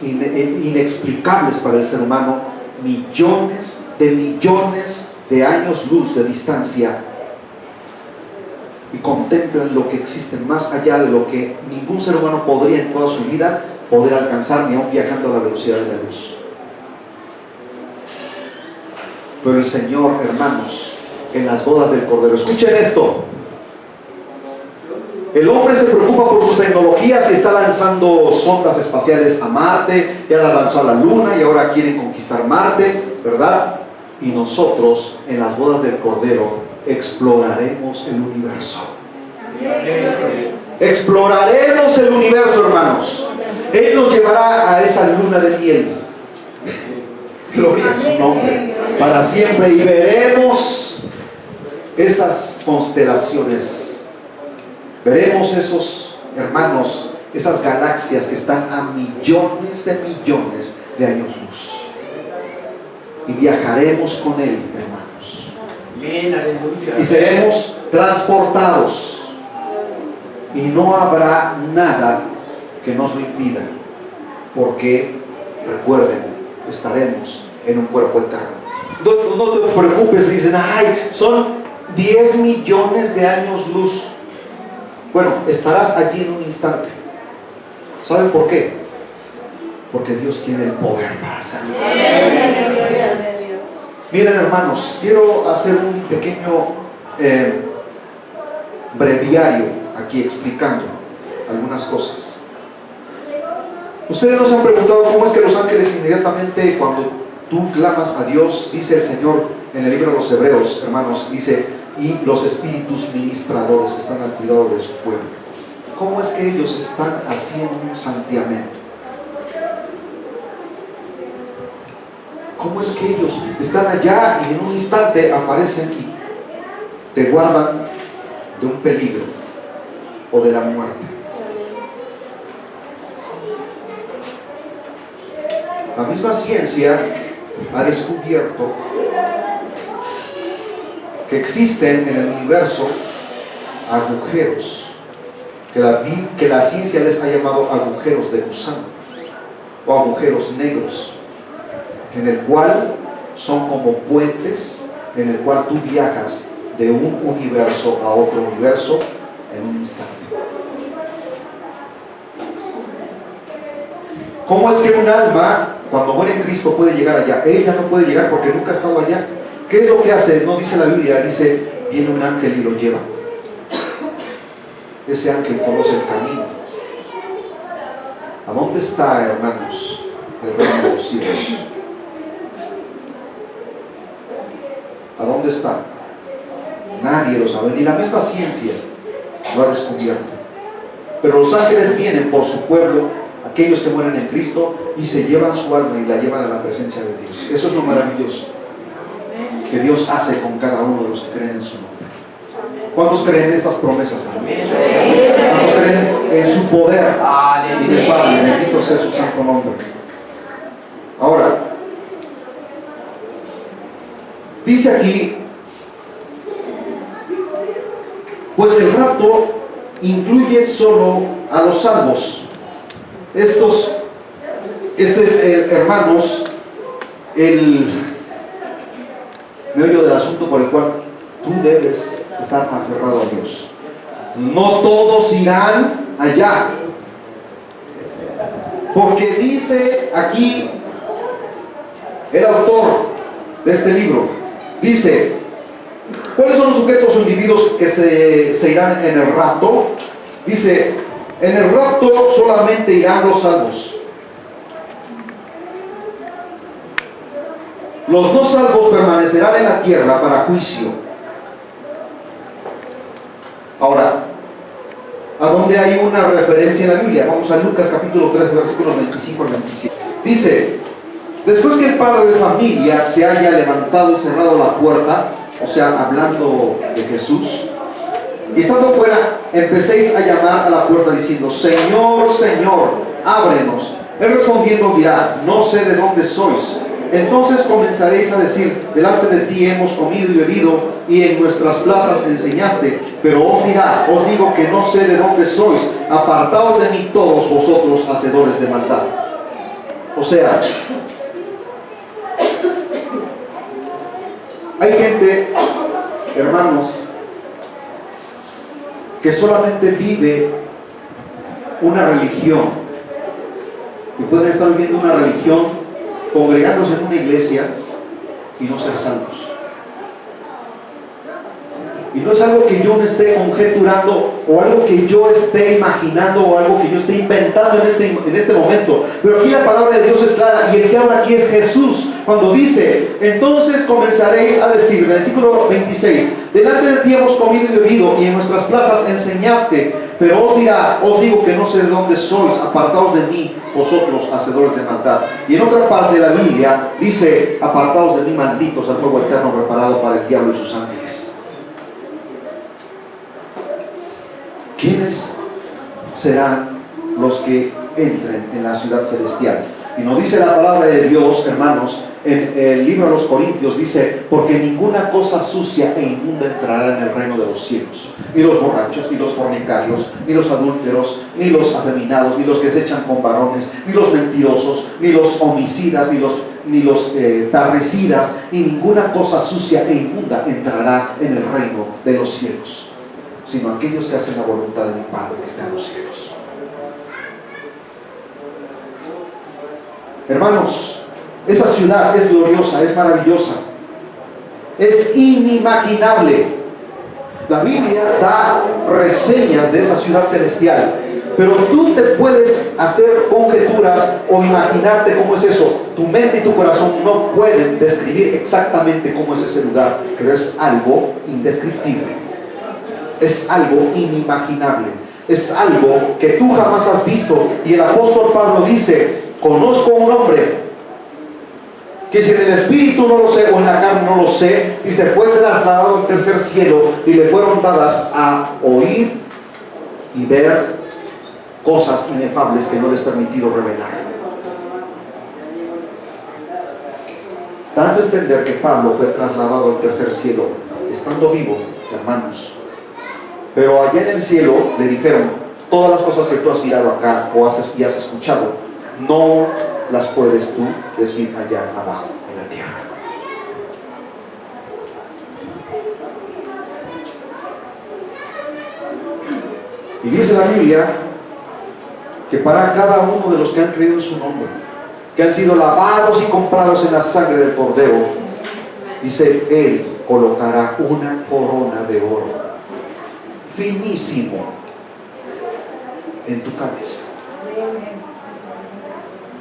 inexplicables para el ser humano, millones de años luz de distancia, y contemplan lo que existe más allá de lo que ningún ser humano podría en toda su vida poder alcanzar, ni aún viajando a la velocidad de la luz. Pero el Señor, hermanos, en las bodas del Cordero, escuchen esto, el hombre se preocupa por sus tecnologías y está lanzando sondas espaciales a Marte, ya la lanzó a la Luna y ahora quieren conquistar Marte, ¿verdad? Y nosotros en las bodas del Cordero exploraremos el universo. Exploraremos el universo, hermanos. Él nos llevará a esa luna de miel. Gloria a su nombre para siempre, y veremos esas constelaciones. Veremos esos, hermanos, esas galaxias que están a millones de años luz. Y viajaremos con Él, hermanos. Y seremos transportados. Y no habrá nada que nos lo impida. Porque, recuerden, estaremos en un cuerpo eterno. No te preocupes, dicen, ay, son 10 millones de años luz. Bueno, estarás allí en un instante. ¿Saben por qué? Porque Dios tiene el poder para hacerlo. Miren, hermanos, quiero hacer un pequeño breviario aquí explicando algunas cosas. Ustedes nos han preguntado cómo es que los ángeles inmediatamente cuando tú clamas a Dios, dice el Señor en el libro de los Hebreos, hermanos, dice, y los espíritus ministradores están al cuidado de su pueblo. ¿Cómo es que ellos están haciendo un santiamén? ¿Cómo es que ellos están allá y en un instante aparecen y te guardan de un peligro o de la muerte? La misma ciencia ha descubierto que existen en el universo agujeros que la ciencia les ha llamado agujeros de gusano o agujeros negros, en el cual son como puentes en el cual tú viajas de un universo a otro universo en un instante. ¿Cómo es que un alma cuando muere en Cristo puede llegar allá? Ella no puede llegar porque nunca ha estado allá. ¿Qué es lo que hace? No dice la Biblia, dice, viene un ángel y lo lleva. Ese ángel conoce el camino. ¿A dónde está, hermanos, el reino de los cielos? ¿A dónde está? Nadie lo sabe, ni la misma ciencia lo ha descubierto. Pero los ángeles vienen por su pueblo, aquellos que mueren en Cristo, y se llevan su alma y la llevan a la presencia de Dios. Eso es lo maravilloso que Dios hace con cada uno de los que creen en su nombre. ¿Cuántos creen en estas promesas? ¿Cuántos creen en su poder inefable? Bendito sea su santo nombre. Ahora, dice aquí, pues el rapto incluye solo a los salvos. Este es, hermanos, el meollo del asunto por el cual tú debes estar aferrado a Dios. No todos irán allá, porque dice aquí el autor de este libro, dice, ¿cuáles son los sujetos o individuos que se irán en el rapto? Dice, en el rapto solamente irán los salvos. Los no salvos permanecerán en la tierra para juicio. Ahora, ¿a dónde hay una referencia en la Biblia? Vamos a Lucas capítulo 3, versículos 25 al 27. Dice, después que el padre de familia se haya levantado y cerrado la puerta, o sea, hablando de Jesús, y estando fuera, empecéis a llamar a la puerta diciendo, Señor, Señor, ábrenos. Él respondiendo dirá, no sé de dónde sois. Entonces comenzaréis a decir, delante de ti hemos comido y bebido, y en nuestras plazas enseñaste. Pero os dirá, os digo que no sé de dónde sois, apartaos de mí todos vosotros, hacedores de maldad. O sea, hay gente, hermanos, que solamente vive una religión, y pueden estar viviendo una religión congregándose en una iglesia y no ser salvos. Y no es algo que yo me esté conjeturando o algo que yo esté imaginando o algo que yo esté inventando en este momento, pero aquí la palabra de Dios es clara, y el que habla aquí es Jesús, cuando dice, entonces comenzaréis a decir, versículo 26, delante de ti hemos comido y bebido, y en nuestras plazas enseñaste. Pero os dirá, os digo que no sé de dónde sois, apartaos de mí, vosotros, hacedores de maldad. Y en otra parte de la Biblia dice, apartaos de mí, malditos, al fuego eterno preparado para el diablo y sus ángeles. ¿Quiénes serán los que entren en la ciudad celestial? Y nos dice la palabra de Dios, hermanos, en el libro de los Corintios, dice, porque ninguna cosa sucia e inmunda entrará en el reino de los cielos, ni los borrachos, ni los fornicarios, ni los adúlteros, ni los afeminados, ni los que se echan con varones, ni los mentirosos, ni los homicidas, ni los parricidas, ni ninguna cosa sucia e inmunda entrará en el reino de los cielos, sino aquellos que hacen la voluntad de mi Padre que está en los cielos. Hermanos, esa ciudad es gloriosa, es maravillosa, es inimaginable. La Biblia da reseñas de esa ciudad celestial, pero tú te puedes hacer conjeturas o imaginarte cómo es eso. Tu mente y tu corazón no pueden describir exactamente cómo es ese lugar, pero es algo indescriptible, es algo inimaginable, es algo que tú jamás has visto. Y el apóstol Pablo dice, conozco a un hombre que si en el espíritu no lo sé o en la carne no lo sé, y se fue trasladado al tercer cielo y le fueron dadas a oír y ver cosas inefables que no les he permitido revelar. Dando a entender que Pablo fue trasladado al tercer cielo estando vivo, hermanos. Pero allá en el cielo le dijeron, todas las cosas que tú has mirado acá o has escuchado, no las puedes tú decir allá abajo en la tierra. Y dice la Biblia que para cada uno de los que han creído en su nombre, que han sido lavados y comprados en la sangre del Cordero, dice, Él colocará una corona de oro finísimo en tu cabeza.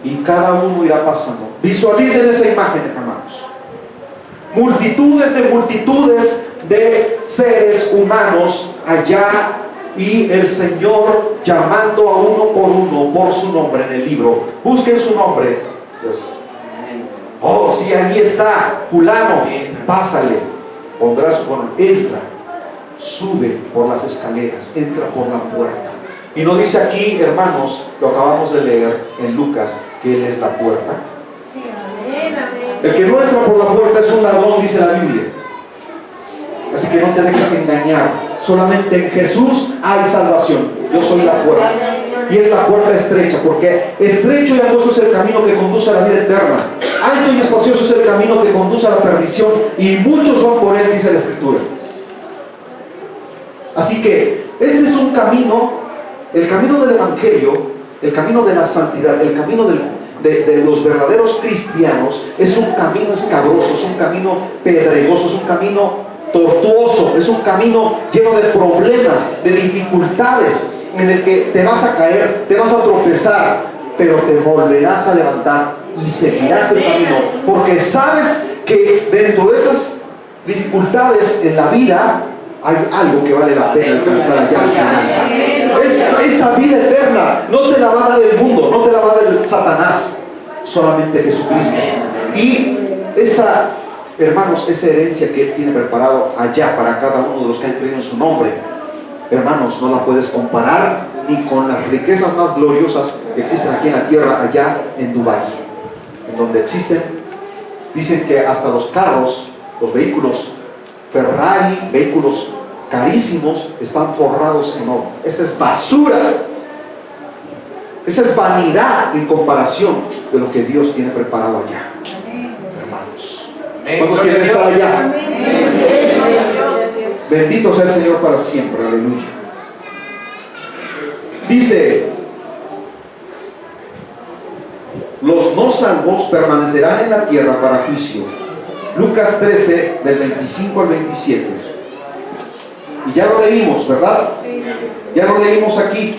Y cada uno irá pasando. Visualicen esa imagen, hermanos. Multitudes de multitudes de seres humanos allá, y el Señor llamando a uno por su nombre en el libro. Busquen su nombre. Pues, oh, sí, allí está, fulano, pásale, pondrá su nombre, entra, sube por las escaleras, entra por la puerta. Y no dice aquí, hermanos, lo acabamos de leer en Lucas, que Él es la puerta. El que no entra por la puerta es un ladrón, dice la Biblia. Así que no te dejes engañar. Solamente en Jesús hay salvación. Yo soy la puerta. Y es la puerta estrecha, porque estrecho y angosto es el camino que conduce a la vida eterna. Alto y espacioso es el camino que conduce a la perdición, y muchos van por él, dice la Escritura. Así que este es un camino, el camino del Evangelio, el camino de la santidad, el camino de los verdaderos cristianos. Es un camino escabroso, es un camino pedregoso, es un camino tortuoso, es un camino lleno de problemas, de dificultades, en el que te vas a caer, te vas a tropezar, pero te volverás a levantar y seguirás el camino, porque sabes que dentro de esas dificultades en la vida hay algo que vale la pena alcanzar allá al final. Esa vida eterna no te la va a dar el mundo, no te la va a dar el Satanás, solamente Jesucristo. Y esa, hermanos, esa herencia que Él tiene preparado allá para cada uno de los que han creído en su nombre, hermanos, no la puedes comparar ni con las riquezas más gloriosas que existen aquí en la tierra, allá en Dubái, en donde existen, dicen que hasta los carros, los vehículos Ferrari, vehículos carísimos, están forrados en oro. Esa es basura, esa es vanidad en comparación de lo que Dios tiene preparado allá. Hermanos, ¿cuántos quieren estar allá? Bendito sea el Señor para siempre, aleluya. Dice: los no salvos permanecerán en la tierra para juicio. Lucas 13, del 25 al 27. Y ya lo leímos, ¿verdad? Ya lo leímos aquí.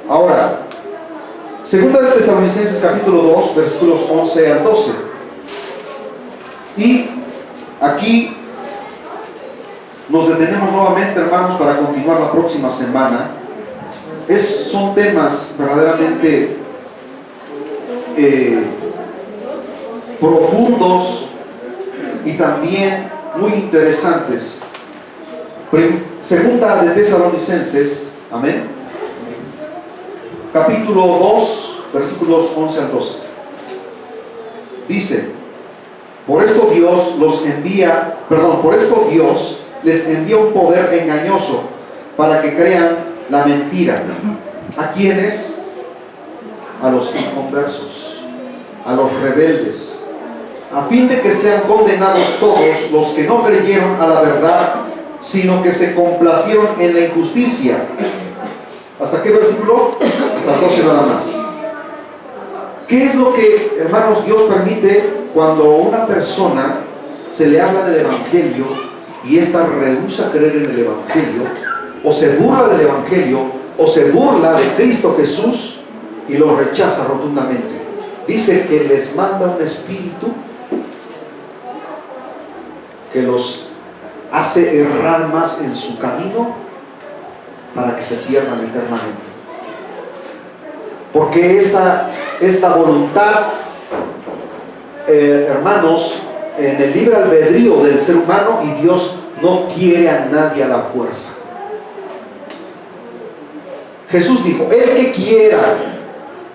Ahora, segunda de Tesalonicenses capítulo 2, versículos 11 al 12. Y aquí nos detenemos nuevamente, hermanos, para continuar la próxima semana. Son temas verdaderamente profundos y también muy interesantes. Segunda de Tesalonicenses, amén, capítulo 2, versículos 11 al 12. Dice: por esto Dios les envía un poder engañoso para que crean la mentira. ¿A quiénes? A los inconversos, a los rebeldes, a fin de que sean condenados todos los que no creyeron a la verdad, sino que se complacieron en la injusticia. ¿Hasta qué versículo? Hasta el 12 nada más. ¿Qué es lo que, hermanos, Dios permite cuando a una persona se le habla del Evangelio y ésta rehúsa creer en el Evangelio, o se burla del Evangelio, o se burla de Cristo Jesús y lo rechaza rotundamente? Dice que les manda un espíritu que los hace errar más en su camino para que se pierdan eternamente. Porque esta voluntad, hermanos, en el libre albedrío del ser humano, y Dios no quiere a nadie a la fuerza. Jesús dijo: el que quiera,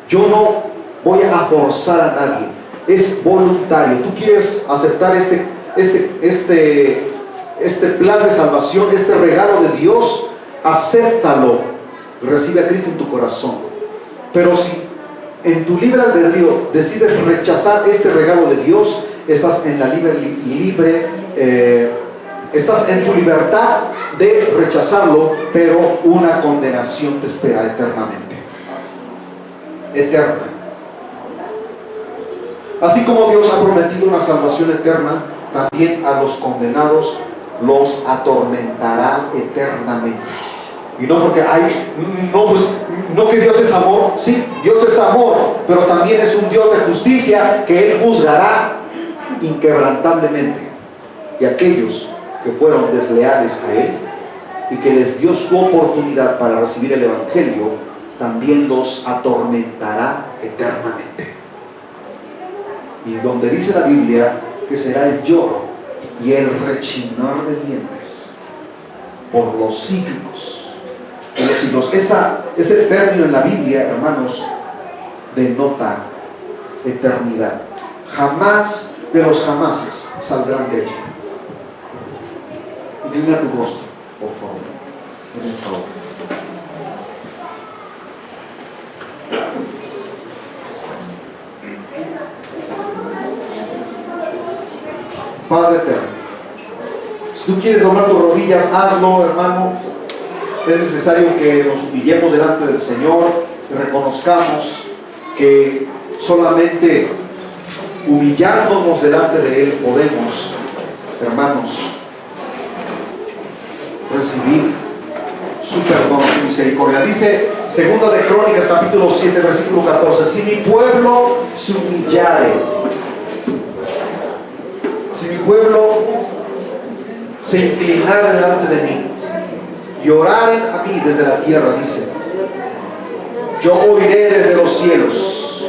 yo no voy a forzar a nadie, es voluntario. Tú quieres aceptar este plan de salvación, este regalo de Dios, acéptalo, recibe a Cristo en tu corazón. Pero si en tu libre albedrío decides rechazar este regalo de Dios, estás en la estás en tu libertad de rechazarlo, pero una condenación te espera eternamente, eterna. Así como Dios ha prometido una salvación eterna, también a los condenados los atormentará eternamente. Y no porque no que Dios es amor. Sí, Dios es amor, pero también es un Dios de justicia que Él juzgará inquebrantablemente. Y aquellos que fueron desleales a Él y que les dio su oportunidad para recibir el Evangelio, también los atormentará eternamente. Y donde dice la Biblia que será el lloro y el rechinar de dientes por los siglos de los siglos. Ese término en la Biblia, hermanos, denota eternidad. Jamás de los jamases saldrán de allí. Inclina tu rostro, por favor, en esta hora. Padre eterno, si tú quieres doblar tus rodillas, hazlo, hermano. Es necesario que nos humillemos delante del Señor, que reconozcamos que solamente humillándonos delante de Él podemos, hermanos, recibir su perdón, su misericordia. Dice 2 de Crónicas, capítulo 7, versículo 14: si mi pueblo se humillare, si mi pueblo se inclinara delante de mí y oraren a mí desde la tierra, dice, yo oiré desde los cielos,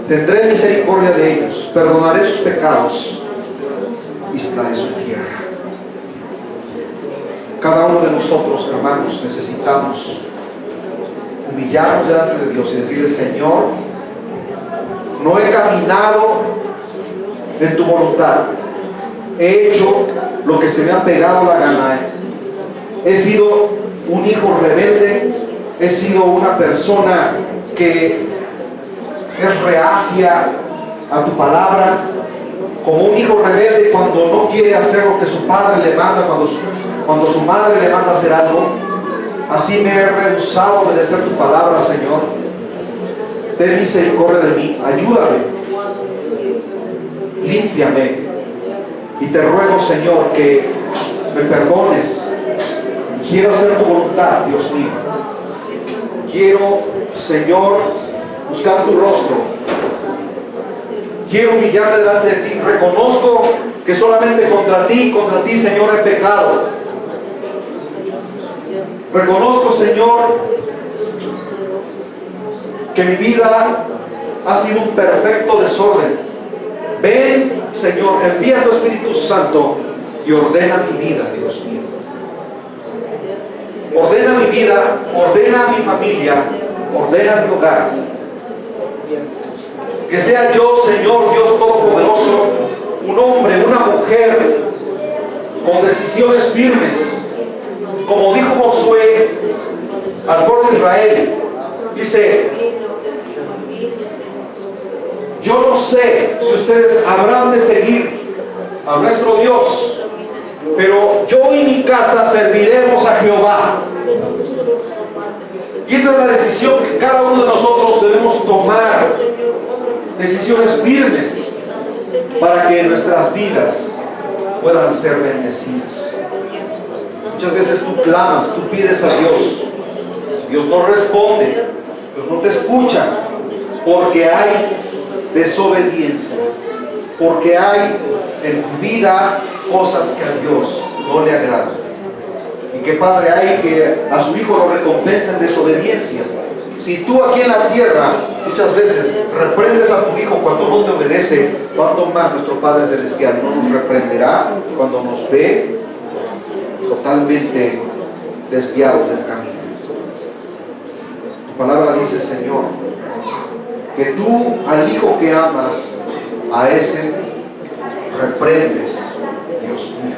tendré misericordia de ellos, perdonaré sus pecados y sanaré su tierra. Cada uno de nosotros, hermanos, necesitamos humillarnos delante de Dios y decirle: Señor, no he caminado en tu voluntad, he hecho lo que se me ha pegado la gana, he sido un hijo rebelde, he sido una persona que es reacia a tu palabra, como un hijo rebelde cuando no quiere hacer lo que su padre le manda, cuando su madre le manda hacer algo. Así me he rehusado a obedecer tu palabra, Señor. Ten misericordia de mí, ayúdame, límpiame, y te ruego, Señor, que me perdones. Quiero hacer tu voluntad, Dios mío. Quiero, Señor, buscar tu rostro. Quiero humillarme delante de ti. Reconozco que solamente contra ti, Señor, he pecado. Reconozco, Señor, que mi vida ha sido un perfecto desorden. Ven, Señor, envía tu Espíritu Santo y ordena mi vida, Dios mío. Ordena mi vida, ordena mi familia, ordena mi hogar. Que sea yo, Señor Dios Todopoderoso, un hombre, una mujer con decisiones firmes. Como dijo Josué al pueblo de Israel, dice: yo no sé si ustedes habrán de seguir a nuestro Dios, pero yo y mi casa serviremos a Jehová. Y esa es la decisión que cada uno de nosotros debemos tomar. Decisiones firmes para que nuestras vidas puedan ser bendecidas. Muchas veces tú clamas, tú pides a Dios, Dios no responde, Dios no te escucha, porque hay desobediencia, porque hay en tu vida cosas que a Dios no le agradan. Y que padre hay que a su hijo lo recompensa en desobediencia. Si tú aquí en la tierra muchas veces reprendes a tu hijo cuando no te obedece, ¿cuánto más nuestro Padre Celestial no nos reprenderá cuando nos ve totalmente desviados del camino? Tu palabra dice, Señor, que tú al hijo que amas, a ese reprendes, Dios mío.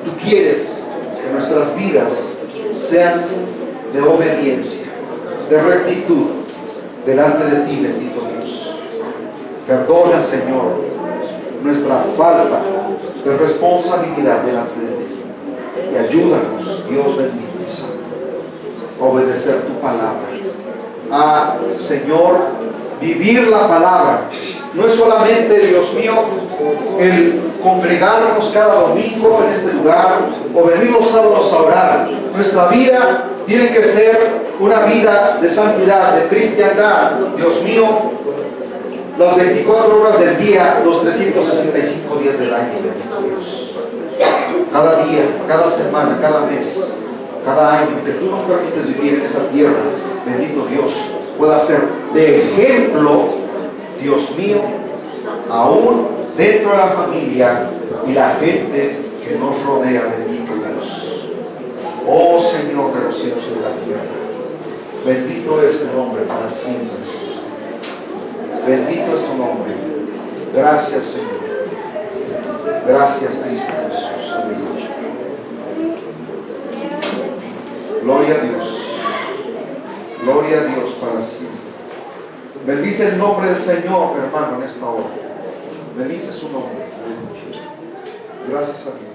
Tú quieres que nuestras vidas sean de obediencia, de rectitud delante de ti, bendito Dios. Perdona, Señor, nuestra falta de responsabilidad delante de ti, y ayúdanos, Dios bendito y santo, a obedecer tu palabra, a, Señor, vivir la palabra. No es solamente, Dios mío, el congregarnos cada domingo en este lugar o venir los sábados a orar. Nuestra vida tiene que ser una vida de santidad, de cristiandad, Dios mío, las 24 horas del día, los 365 días del año, bendito Dios. cada día, cada semana, cada mes, cada año que tú nos permites vivir en esta tierra, bendito Dios, pueda ser de ejemplo, Dios mío, aún dentro de la familia y la gente que nos rodea, bendito Dios. Oh Señor de los cielos y de la tierra, bendito es tu nombre para siempre. Bendito es tu nombre. Gracias, Señor. Gracias, Cristo Jesús. Aleluya. Gloria a Dios. Gloria a Dios para siempre. Bendice el nombre del Señor, hermano, en esta hora. Bendice su nombre. Gracias a Dios.